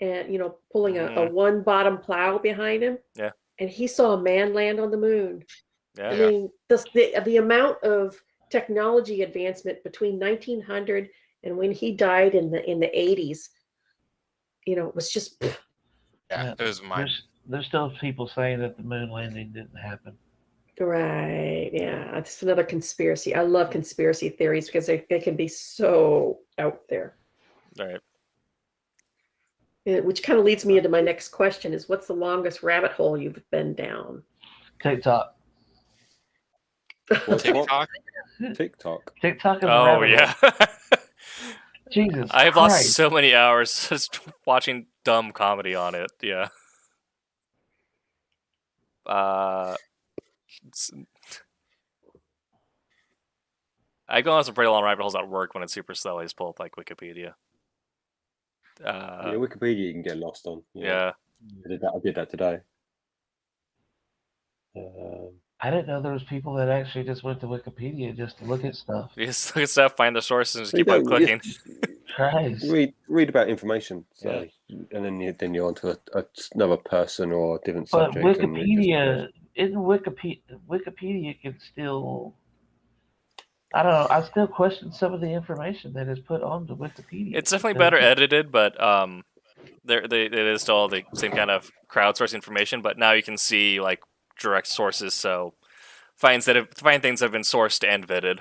and pulling a one bottom plow behind him. Yeah. And he saw a man land on the moon. Yeah. I mean, the amount of technology advancement between 1900 and when he died in the 80s, was just Yeah, it was mine. There's still people saying that the moon landing didn't happen. right. Yeah, it's another conspiracy. I love conspiracy theories because they can be so out there. All right. Which kind of leads me into my next question: is what's the longest rabbit hole you've been down? TikTok. What's TikTok. TikTok. TikTok is a Oh rabbit yeah. hole. Jesus I've lost Christ. so many hours just watching dumb comedy on it. Yeah. I go on some pretty long rabbit holes at work when it's super slow. I just pull up like Wikipedia. Yeah, Wikipedia you can get lost on. Yeah. I did that today. I didn't know there was people that actually just went to Wikipedia just to look at stuff. You just look at stuff, find the sources, and just So you keep on don't- you clicking. Christ. read about information, so, and then you're onto another person or a different But subject. and it just Wikipedia, isn't Wikipedia can still, I don't know, I still question some of the information that is put onto Wikipedia. It's definitely better edited, but it is still the same kind of crowdsourced information. But now you can see like direct sources, so find things that have been sourced and vetted.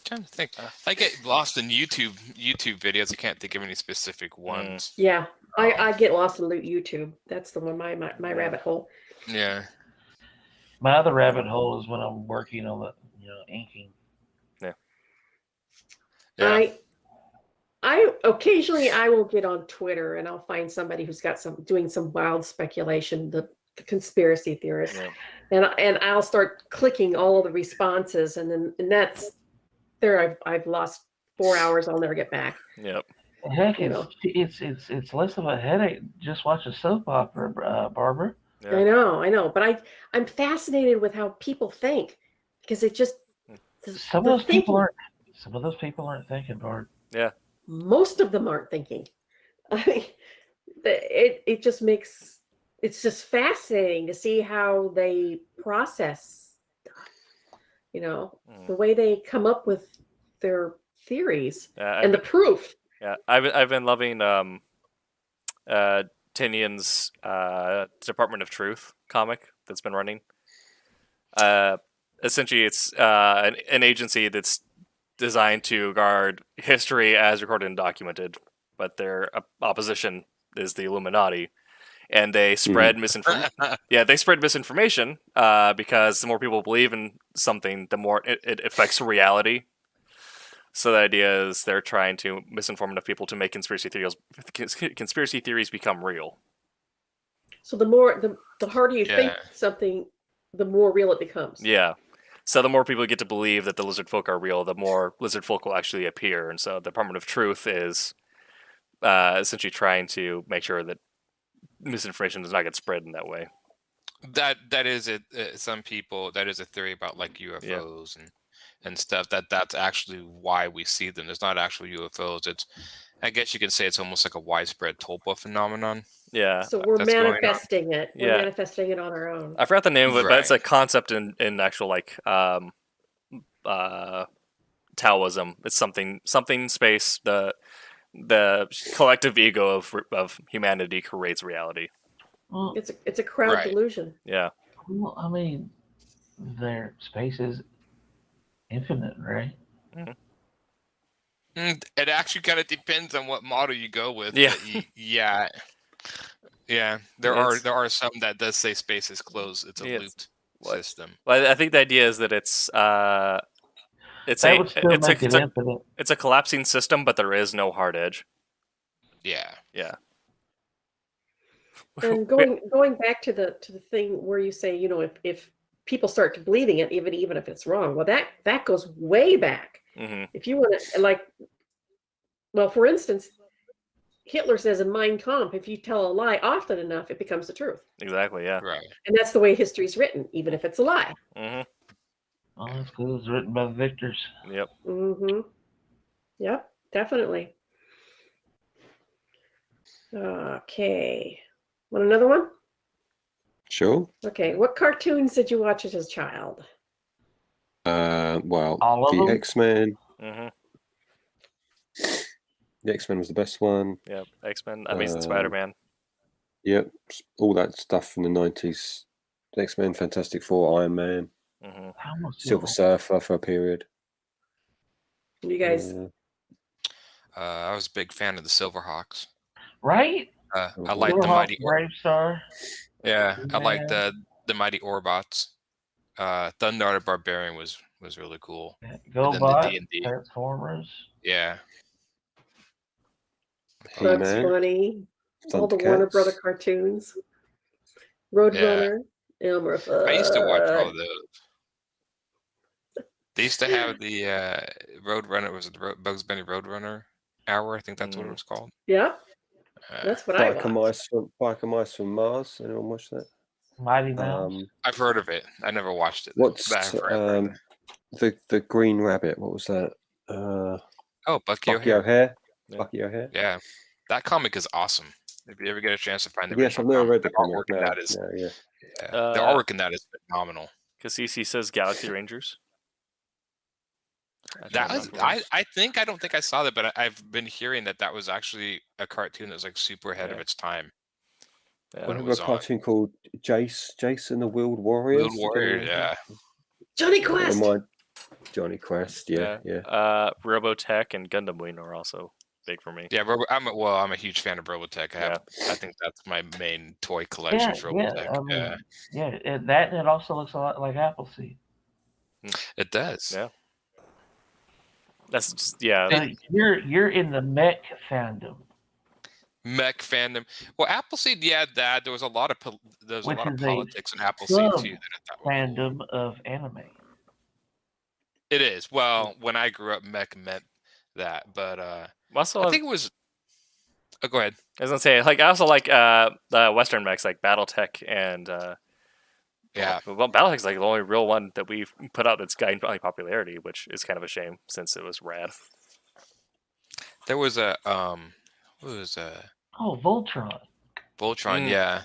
Trying to think. I get lost in YouTube videos. I can't think of any specific ones. Yeah, I get lost in YouTube. That's the one my rabbit hole. Yeah. My other rabbit hole is when I'm working on the inking. Yeah. I occasionally I will get on Twitter and I'll find somebody who's got doing some wild speculation, the conspiracy theorists, and I'll start clicking all of the responses, and that's there. I've lost 4 hours. I'll never get back. Yep. Heck, it's less of a headache. Just watch a soap opera, Barbara. Yeah. I know, but I'm fascinated with how people think because it just Some of those people aren't thinking, Barb. Yeah. Most of them aren't thinking. I mean, it just makes it's just fascinating to see how they process stuff. The way they come up with their theories I've and the been, proof. yeah, I've been loving Tinian's Department of Truth comic that's been running. Essentially, it's an agency that's designed to guard history as recorded and documented, but their opposition is the Illuminati, and they spread misinformation. Yeah, they spread misinformation because the more people believe in something, the more it affects reality. So the idea is they're trying to misinform enough people to make conspiracy theories become real. So the harder you think Yeah. something, the more real it becomes. Yeah. So the more people get to believe that the lizard folk are real, the more lizard folk will actually appear. And so the Department of Truth is essentially trying to make sure that misinformation does not get spread in that way. That is it. Some people, that is a theory about like UFOs and stuff. That's actually why we see them. It's not actual UFOs. It's, I guess you can say it's almost like a widespread Tulpa phenomenon. Yeah. So we're That's going on. manifesting it. We're Yeah. manifesting it on our own. I forgot the name of it, but it's Right. a concept in actual like Taoism. It's something space. The collective ego of humanity creates reality. Well, It's a crowd Right. delusion. Yeah. well, I mean, their space is infinite, right? It actually kind of depends on what model you go with. Yeah. but yeah. There It's- are some that does say space is closed. It's a Yeah, looped what? system. Well, I think the idea is that it's That would still make it infinite. it's a collapsing system, but there is no hard edge. Yeah. Yeah. And going back to the thing where you say, if people start believing it, even if it's wrong, well, that goes way back. Hmm. If you want to, well, for instance, Hitler says in Mein Kampf, if you tell a lie often enough, it becomes the truth. Exactly. Yeah. Right. And that's the way history's written, even if it's a lie. Hmm. Oh, that's good. It was written by the victors. Yep. Mm-hmm. Yep, definitely. Okay. Want another one? Sure. Okay. What cartoons did you watch as a child? Well, All of the them? X-Men. Hmm. The X-Men was the best one. Yep. X-Men, Amazing Spider-Man. Yep, all that stuff from the 90s. X-Men, Fantastic Four, Iron Man, Hmm. How much Silver Surfer for a period. You guys, I was a big fan of the Silverhawks. Right? I like the Silverhawk, mighty. Brave Star. Yeah, I like Yeah. the mighty Orbots. Thunder Barbarian was really cool. Go And then the Bot, D&D. Transformers. Yeah. Bugs He-Man, Bunny, all the Warner Thundercats. Brother cartoons, Roadrunner, Elmer Fudd. I used to watch all of those. They used to have the Roadrunner. Was it the Bugs Bunny Roadrunner Hour? I think that's what it was called. Yeah, that's what I Biker watched. Mice from Mars. Anyone watch that? Mighty Mouse. I've heard of it. I never watched it. What's but I've heard of it. the Green Rabbit? What was that? Oh, Bucky Bucky O'Hare. O'Hare. Yeah. Bucky O'Hare. Yeah, that comic is awesome. If you ever get a chance to find the Yes, I've original never read the comic. artwork in No, that is no, yeah. the artwork in that is phenomenal. Cassisi says Galaxy Rangers. That was, I don't think I saw that, but I've been hearing that was actually a cartoon that was like super ahead of its time. Yeah. When I it have was a on. cartoon called Jason the Wheeled Warriors. Wheeled Warrior, yeah. Johnny Quest. Johnny Quest, yeah. Robotech and Gundam Wing are also big for me. Yeah, I'm a huge fan of Robotech. I think that's my main toy collection is Robotech. And it also looks a lot like Appleseed. It does. Yeah. That's just, yeah. So you're in the mech fandom. Mech fandom. Well, Appleseed, there was a lot of politics in Appleseed too. That I thought fandom of anime. It is. Well, when I grew up, mech meant that, but Also, I think it was. Oh, go ahead. I was gonna say, I also like the Western mechs like BattleTech and Well, BattleTech's like the only real one that we've put out that's gained popularity, which is kind of a shame since it was rad. There was a what was Voltron. Voltron, yeah.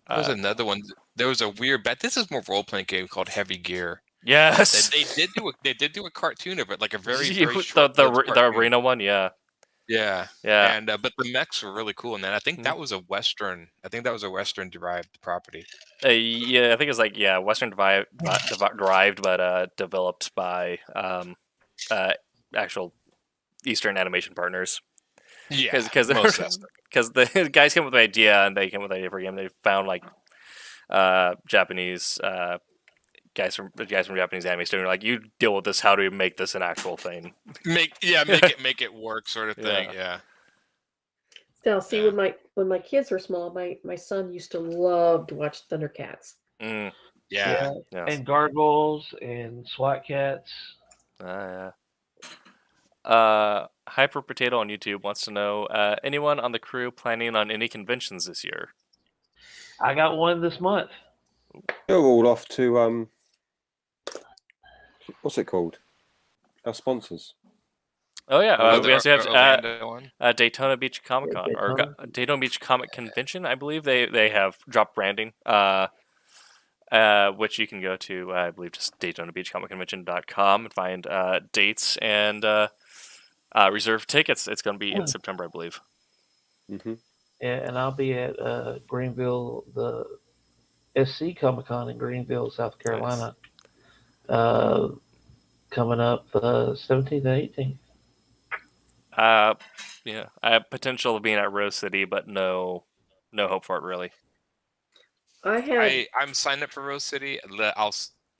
There was another one. There was a weird bet. This is more role playing game called Heavy Gear. Yes. They did do a cartoon of it, like a very You- very the short the cartoon. arena one, yeah. Yeah. Yeah. And but the mechs were really cool, and then I think that was a Western. I think that was a Western derived property. Yeah, I think it's like Western derived, but developed by actual Eastern animation partners. Yeah, Because most of that stuff. the guys came up with the idea and they came up with the idea for a game. They found like Japanese guys from Japanese anime studio. Like, you deal with this. How do we make this an actual thing? Make it work, sort of thing. Yeah. Now, see, Yeah. when my kids were small, my son used to love to watch Thundercats. Mm. Yeah. Yes. And gargoyles and SWAT cats. Yeah. Hyper Potato on YouTube wants to know anyone on the crew planning on any conventions this year? I got one this month. They're all off to what's it called? Our sponsors. Oh yeah, we also have Orlando one? Daytona Beach Comic Con or Daytona Beach Comic Convention. I believe they have dropped branding, which you can go to. I believe just DaytonaBeachComicConvention.com and find dates and reserve tickets. It's going to be in September, I believe. Mm-hmm. Yeah, and I'll be at Greenville, the SC Comic Con in Greenville, South Carolina, coming up 17th and 18th. Yeah, I have potential of being at Rose City, but no hope for it really. I'm signed up for Rose City. I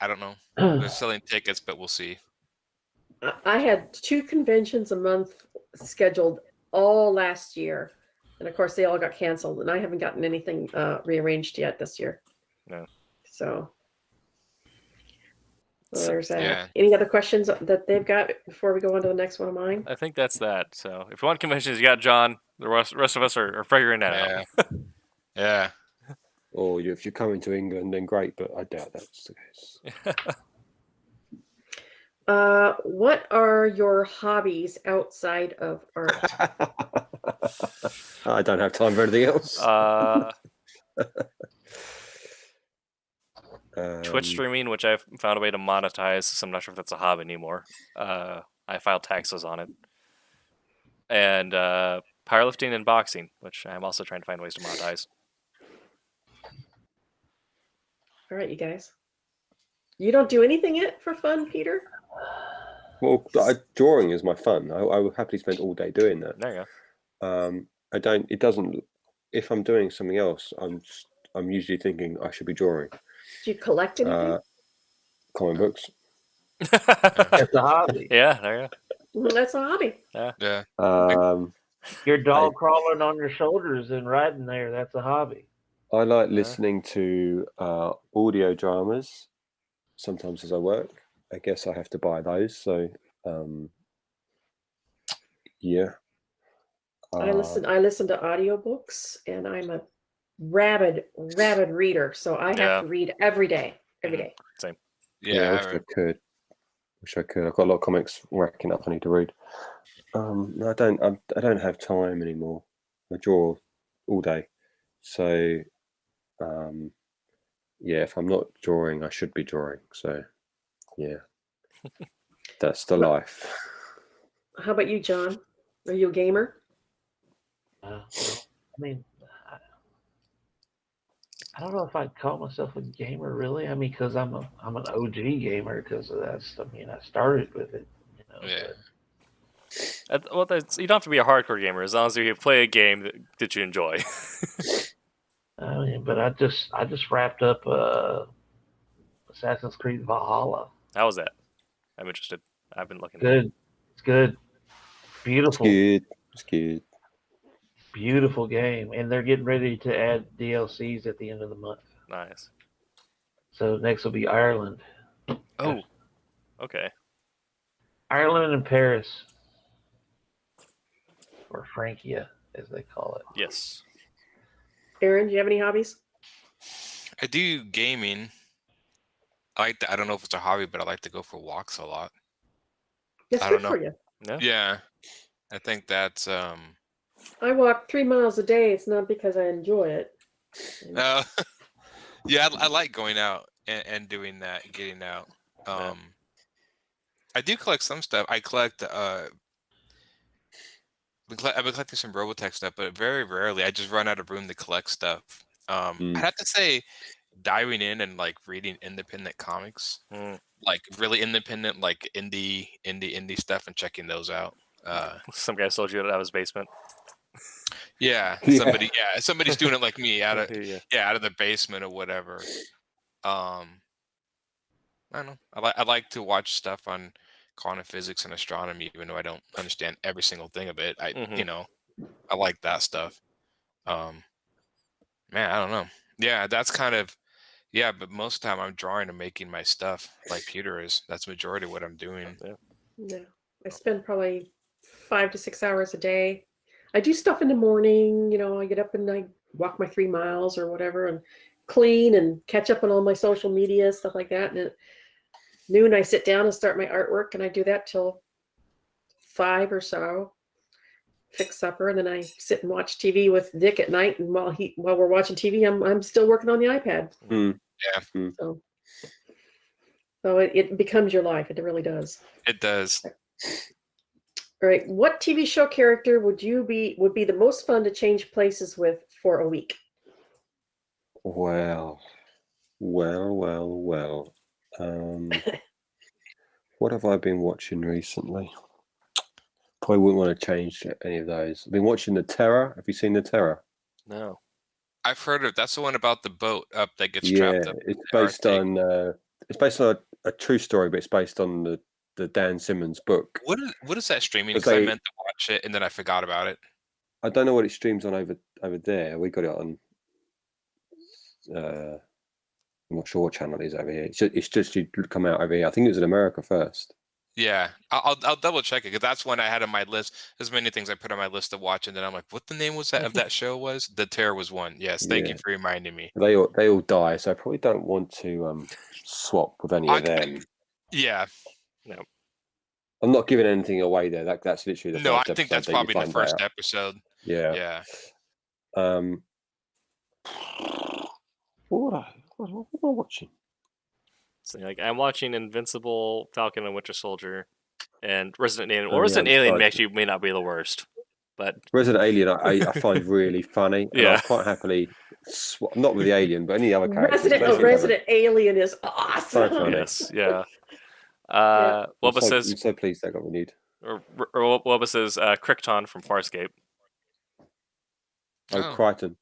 don't know. They're selling tickets, but we'll see. I had 2 conventions a month scheduled all last year, and of course they all got canceled, and I haven't gotten anything rearranged yet this year. No. So there's that. Yeah. Any other questions that they've got before we go on to the next one of mine? I think that's that. So if you want conventions, you got John. The rest of us are figuring that out. Yeah. Or if you're coming to England, then great, but I doubt that's the case. What are your hobbies outside of art? I don't have time for anything else. Twitch streaming, which I've found a way to monetize, so I'm not sure if that's a hobby anymore. I file taxes on it. And powerlifting and boxing, which I'm also trying to find ways to monetize. All right, you guys. You don't do anything yet for fun, Peter? Well, drawing is my fun. I would happily spend all day doing that. There you go. I don't. It doesn't. If I'm doing something else, I'm usually thinking I should be drawing. Do you collect anything? Comic books. That's a hobby. Yeah, there you go. That's a hobby. Yeah. Your dog crawling on your shoulders and riding there, that's a hobby. I like listening to audio dramas sometimes as I work. I guess I have to buy those. So, yeah. I listen to audiobooks, and I'm a rabid reader. So I have to read every day. Same. Yeah, I wish I could. I've got a lot of comics racking up I need to read. No, I don't have time anymore. I draw all day. So, yeah, if I'm not drawing, I should be drawing. So, yeah, that's the life. How about you, John? Are you a gamer? I mean, I don't know if I'd call myself a gamer, really. I mean, because I'm an OG gamer because of that stuff. I mean, I started with it. You know, Yeah. Well, you don't have to be a hardcore gamer as long as you play a game that you enjoy. I mean, but I just wrapped up Assassin's Creed Valhalla. How was that? I'm interested. I've been looking. Good. It's good. Beautiful. It's good. Beautiful game, and they're getting ready to add DLCs at the end of the month. Nice. So next will be Ireland. Oh, okay. Ireland and Paris, or Frankia, as they call it. Yes. Aaron, do you have any hobbies? I do gaming. I don't know if it's a hobby, but I like to go for walks a lot. That's good for you. Yeah. I think that's I walk 3 miles a day. It's not because I enjoy it. yeah, I like going out and doing that, getting out. I do collect some stuff. I collect I've been collecting some Robotech stuff, but very rarely. I just run out of room to collect stuff. I'd have to say, diving in and like reading independent comics, like really independent, like indie stuff, and checking those out. Some guy sold you out of his basement. Yeah, somebody's doing it like me out of out of the basement or whatever. I don't know. I like to watch stuff on quantum physics and astronomy, even though I don't understand every single thing of it. I like that stuff. Man, I don't know. Yeah, that's kind of but most of the time I'm drawing and making my stuff like Peter is. That's the majority of what I'm doing. Yeah. I spend probably 5 to 6 hours a day. I do stuff in the morning, I get up and I walk my 3 miles or whatever and clean and catch up on all my social media, stuff like that. And at noon I sit down and start my artwork, and I do that till 5 or so. Fix supper, and then I sit and watch TV with Dick at night. And while we're watching TV, I'm still working on the iPad. So it becomes your life. It really does. It does. All right. What TV show character would be the most fun to change places with for a week? Well. What have I been watching recently? Probably wouldn't want to change any of those. I've been watching The Terror. Have you seen The Terror? No. I've heard of. That's the one about the boat up that gets trapped up. It's based on a true story, but it's based on the Dan Simmons book. What is that streaming? Because I meant to watch it and then I forgot about it. I don't know what it streams on over there. We got it on. I'm not sure what channel it is over here. It's just you come out over here. I think it was in America first. Yeah, I'll double check it, because that's one I had on my list. There's many things I put on my list to watch, and then I'm like, what the name was that of that show was? The Terror was one. Yes, thank you for reminding me. They all die, so I probably don't want to swap with any of them. Yeah. No. I'm not giving anything away there. That's literally the first episode. I think that's probably the first episode. Yeah. What am I watching? So, I'm watching Invincible, Falcon and Winter Soldier, and Resident Alien. Resident Alien actually may not be the worst, but Resident Alien I find really funny. And I'll quite happily not with the alien, but any other characters. Resident Alien is awesome. So funny. Yes, yeah. I'm so pleased that got renewed. Wubba says Crichton from Farscape. Crichton,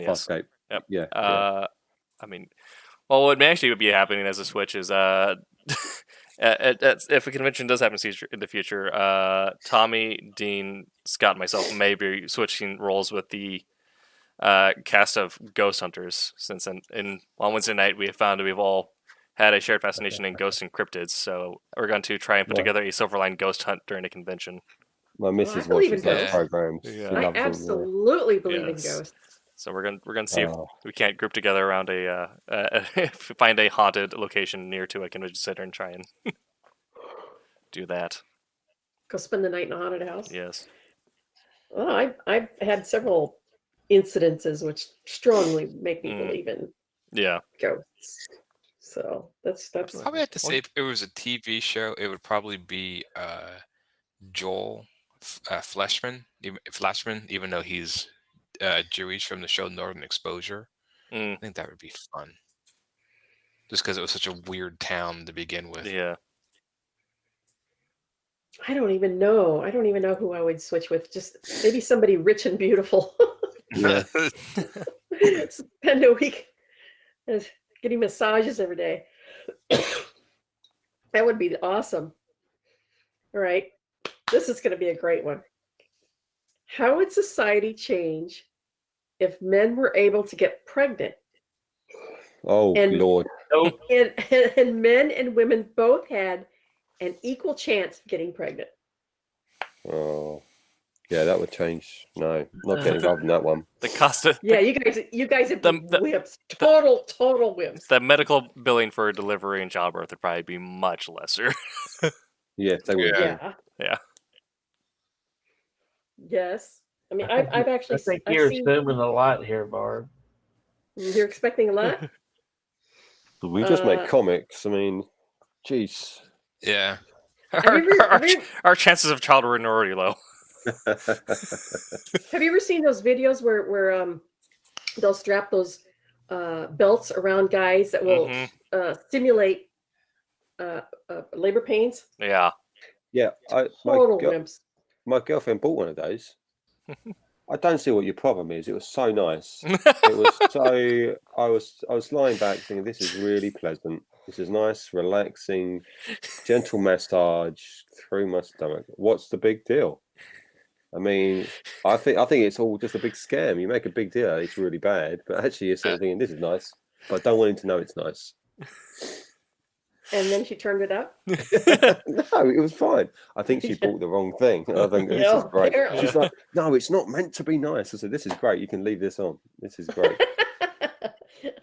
yes. Farscape. Yep. Yeah. I mean, well, what may actually be happening as a switch is if a convention does happen in the future, Tommy, Dean, Scott, and myself may be switching roles with the cast of Ghost Hunters, since on Wednesday night we have found that we've all had a shared fascination in ghosts and cryptids, so we're going to try and put together a Silverline ghost hunt during a convention. My missus watches those programs. Yeah. I absolutely believe in ghosts. So we're gonna see if we can't group together around find a haunted location near to a convention center and try and do that. Go spend the night in a haunted house. Yes. Well, I've had several incidences which strongly make me believe in ghosts. So that's probably have to say, if it was a TV show, it would probably be Joel Fleshman, even though he's Jewish, from the show Northern Exposure. I think that would be fun, just because it was such a weird town to begin with. Yeah. I don't even know who I would switch with. Just maybe somebody rich and beautiful. Yeah. Spend a week getting massages every day. That would be awesome. All right. This is going to be a great one. How would society change if men were able to get pregnant? Oh, Lord. And men and women both had an equal chance of getting pregnant. Oh, yeah, that would change. No, not getting involved in that one. The cost of you guys have been wimps. Total wimps. The medical billing for delivery and childbirth would probably be much lesser. Yeah, they would. Yeah. Yes. I mean, I've actually. I think you're assuming a lot here, Barb. You're expecting a lot? We just make comics. I mean, Jeez. Yeah. Our chances of childhood are already low. Have you ever seen those videos where they'll strap those belts around guys that will stimulate labor pains? Yeah. Yeah, Total wimps. my girlfriend bought one of those. I don't see what your problem is. It was so nice. It was so. I was lying back thinking, this is really pleasant. This is nice, relaxing, gentle massage through my stomach. What's the big deal? I mean, I think it's all just a big scam. You make a big deal, it's really bad, but actually you're sort of thinking, this is nice, but I don't want him to know it's nice. And then she turned it up? No, it was fine. I think she bought the wrong thing. I think this is great. Apparently. She's like, no, it's not meant to be nice. I said, this is great. You can leave this on. This is great.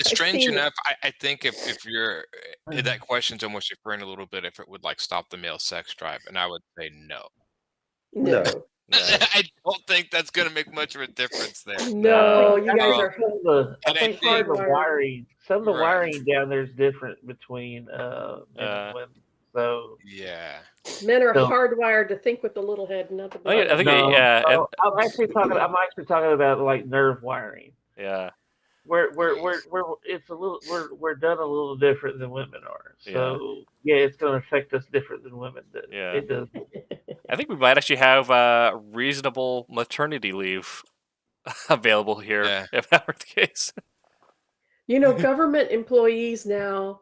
Strange enough, I think if you're that question's almost referring a little bit if it would like stop the male sex drive, and I would say no. No. I don't think that's going to make much of a difference there. No, you guys are I think some of the wiring down there is different between men and women. So yeah, men are hardwired to think with the little head, not the big. I think I'm actually talking about like nerve wiring. Yeah. We're done a little different than women are. So it's going to affect us different than women do. Yeah. It does. I think we might actually have reasonable maternity leave available here if that were the case. You know, government employees now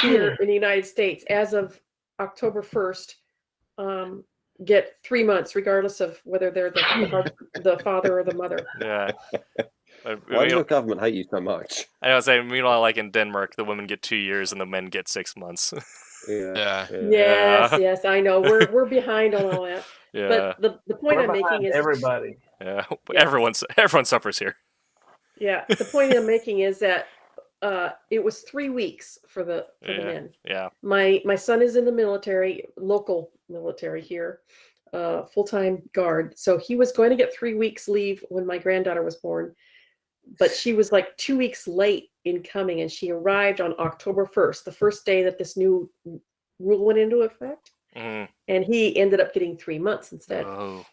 here in the United States, as of October 1st, get 3 months, regardless of whether they're the father or the mother. Yeah. Why does the government hate you so much? I was saying, meanwhile, like in Denmark, the women get 2 years and the men get 6 months. Yes, I know. We're behind on all that. Yeah. But the point I'm making is everybody. Yeah, everyone suffers here. Yeah, the point I'm making is that it was 3 weeks for the men. Yeah. My son is in the military, local military here, full-time guard. So he was going to get 3 weeks leave when my granddaughter was born, but she was like 2 weeks late in coming, and she arrived on October 1st, the first day that this new rule went into effect. Mm. And he ended up getting 3 months instead. Oh,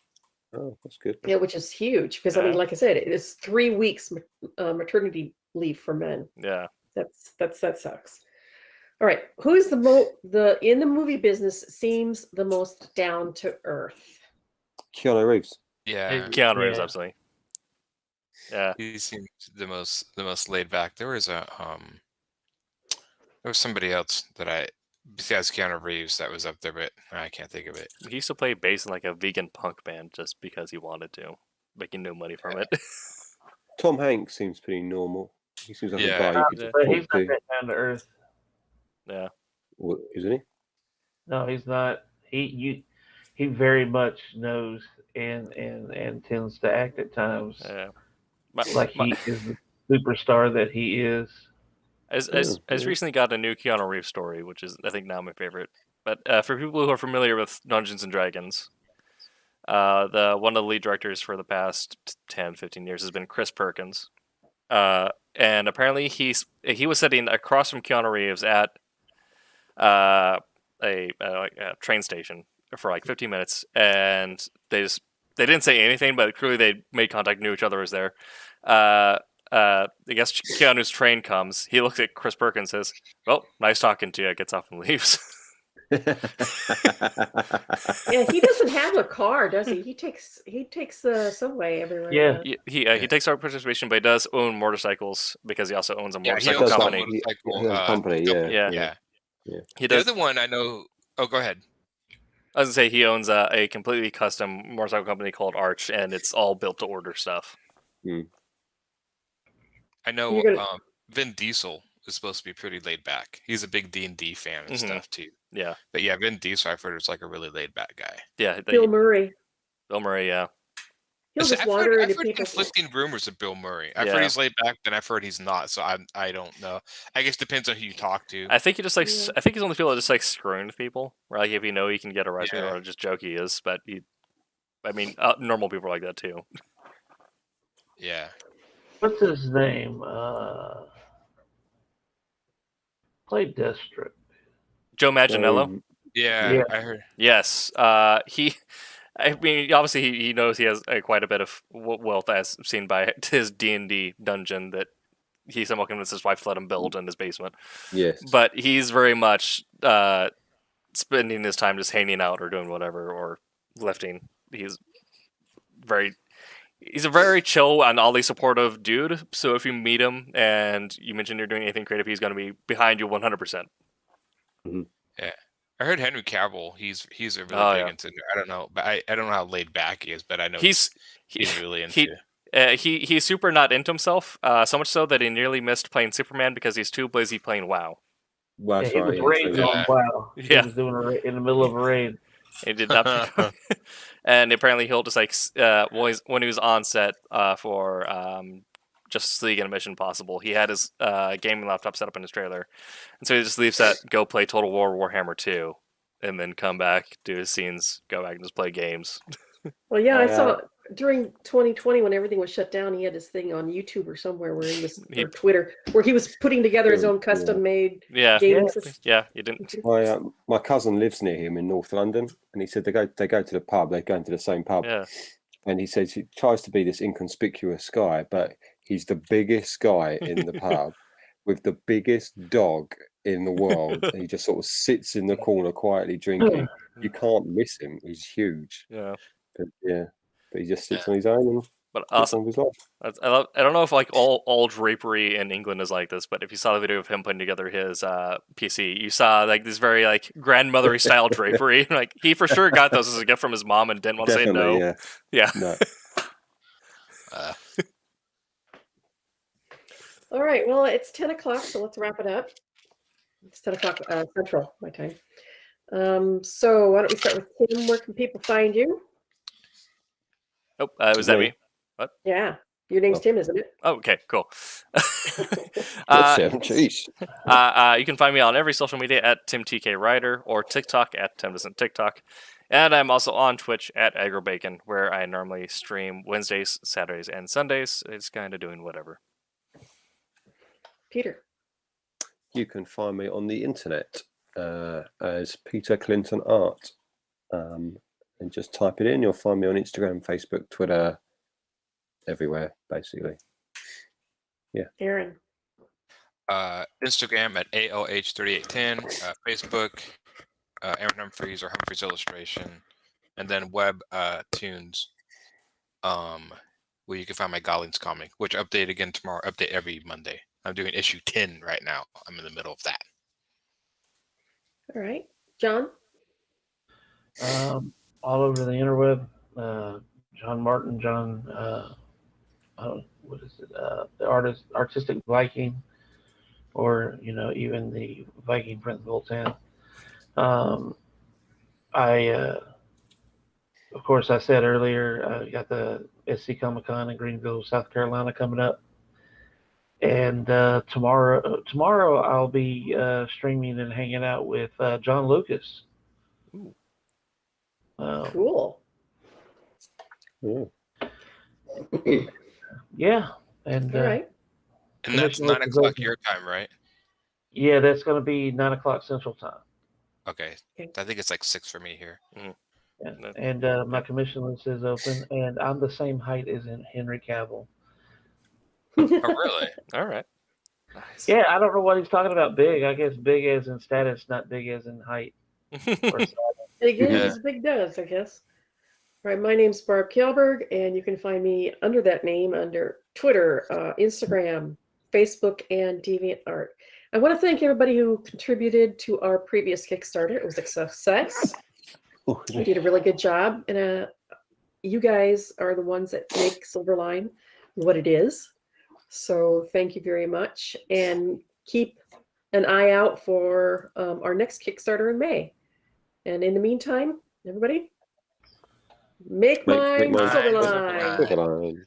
that's good. Yeah, which is huge because I mean, like I said, it is 3 weeks maternity leave for men. Yeah, that sucks. All right, who's the in the movie business seems the most down to earth? Keanu Reeves. Yeah, Keanu Reeves, absolutely. Yeah, he seems the most laid back. There was somebody else that besides Keanu Reeves that was up there, but I can't think of it. He used to play bass in like a vegan punk band just because he wanted to, making no money from it. Tom Hanks seems pretty normal. He seems like a guy you could but he's talk not to. that down to earth. Yeah. What, isn't he? No, he's not. He very much knows and tends to act at times like he is the superstar that he is. As recently got a new Keanu Reeves story, which is I think now my favorite. But for people who are familiar with Dungeons and Dragons, one of the lead directors for the past 10-15 years has been Chris Perkins, and apparently he was sitting across from Keanu Reeves at a train station for like 15 minutes, and they didn't say anything, but clearly they made contact, knew each other was there. I guess Keanu's train comes. He looks at Chris Perkins, says, "Well, nice talking to you." Gets off and leaves. Yeah, he doesn't have a car, does he? He takes the subway everywhere. Yeah, he takes our participation, but he does own motorcycles because he also owns a He motorcycle owns company. a motorcycle He has a company, yeah. Yeah. He The does. other one I know. Oh, go ahead. I was gonna say he owns a completely custom motorcycle company called Arch, and it's all built to order stuff. I know gonna- Vin Diesel is supposed to be pretty laid back. He's a big D&D fan and stuff too. Yeah. But yeah, Vin Diesel, I've heard, is like a really laid back guy. Yeah. Bill Murray. Bill Murray, yeah. He'll just I've wander heard into people's. conflicting rumors of Bill Murray. I've heard he's laid back, then I've heard he's not. So I don't know. I guess it depends on who you talk to. I think he just likes. I think he's one of the people that just like screwing with people. Where like if you know he can get arrested or just joke he is, but normal people are like that too. Yeah. What's his name? Played Deathstroke. Joe Manganiello. Yeah, I heard. Yes. He. I mean, obviously, he knows he has quite a bit of wealth, as seen by his D&D dungeon that he somehow convinced his wife to let him build in his basement. Yes. But he's very much spending his time just hanging out or doing whatever or lifting. He's a very chill and oddly supportive dude. So if you meet him and you mention you're doing anything creative, he's going to be behind you 100%. Yeah, I heard Henry Cavill. He's a really big into. I don't know, but I don't know how laid back he is, but I know he's really into. He's super not into himself. So much so that he nearly missed playing Superman because he's too busy playing WoW. Well, Yeah, he was raiding on WoW. Yeah. He was doing in the middle of a raid. He did not. And apparently he'll just when he was on set for Justice League and Mission Impossible, he had his gaming laptop set up in his trailer, and so he just leaves that, go play Total War Warhammer 2, and then come back, do his scenes, go back and just play games. Well, yeah, I saw during 2020 when everything was shut down, he had this thing on YouTube or somewhere where he was, or Twitter, where he was putting together his own custom-made gaming system. Yeah, you didn't. My cousin lives near him in North London, and he said they go to the pub. They go into the same pub, and he says he tries to be this inconspicuous guy, but he's the biggest guy in the pub with the biggest dog in the world. And he just sort of sits in the corner quietly drinking. You can't miss him. He's huge. Yeah. But he just sits on his own and gets on with his life. I don't know if like all drapery in England is like this, but if you saw the video of him putting together his PC, you saw like this very like grandmothery style drapery. Like he for sure got those as a gift from his mom and didn't want to say no. Yeah. No. All right, well, it's 10 o'clock, so let's wrap it up. It's 10 o'clock Central, my time. So why don't we start with Tim? Where can people find you? Oh, was that me? What? Yeah, your name's Tim, isn't it? Oh, okay, cool. Jeez. You can find me on every social media at TimTKWriter or TikTok at TimDoesn'tTikTok. And I'm also on Twitch at AgroBacon, where I normally stream Wednesdays, Saturdays, and Sundays. It's kind of doing whatever. Peter. You can find me on the internet as Peter Clinton Art. And just type it in. You'll find me on Instagram, Facebook, Twitter, everywhere, basically. Yeah. Aaron. Instagram at AOH3810. Facebook, Aaron Humphreys or Humphreys Illustration. And then web tunes, where you can find my Gollings comic, which update again tomorrow. Update every Monday. I'm doing issue 10 right now. I'm in the middle of that. All right. John? All over the interweb. John Martin, what is it? The artistic Viking, or even the Viking Prince of Old Town. Of course, I said earlier, got the SC Comic Con in Greenville, South Carolina coming up. And tomorrow I'll be streaming and hanging out with John Lucas. Cool. Yeah, and all right. And that's 9 o'clock your time, right? Yeah, that's going to be 9 o'clock Central Time. Okay, I think it's like 6 for me here. Yeah. And my commission list is open, and I'm the same height as Henry Cavill. Oh, really? All right. Nice. Yeah, I don't know what he's talking about. Big, I guess big as in status, not big as in height. Big is big does, I guess. All right, my name's Barb Kjellberg, and you can find me under that name under Twitter, Instagram, Facebook, and DeviantArt. I want to thank everybody who contributed to our previous Kickstarter. It was a success. We did a really good job, and you guys are the ones that make Silverline what it is. So thank you very much, and keep an eye out for our next Kickstarter in May. And in the meantime, everybody, make mine Silverline. Silverline.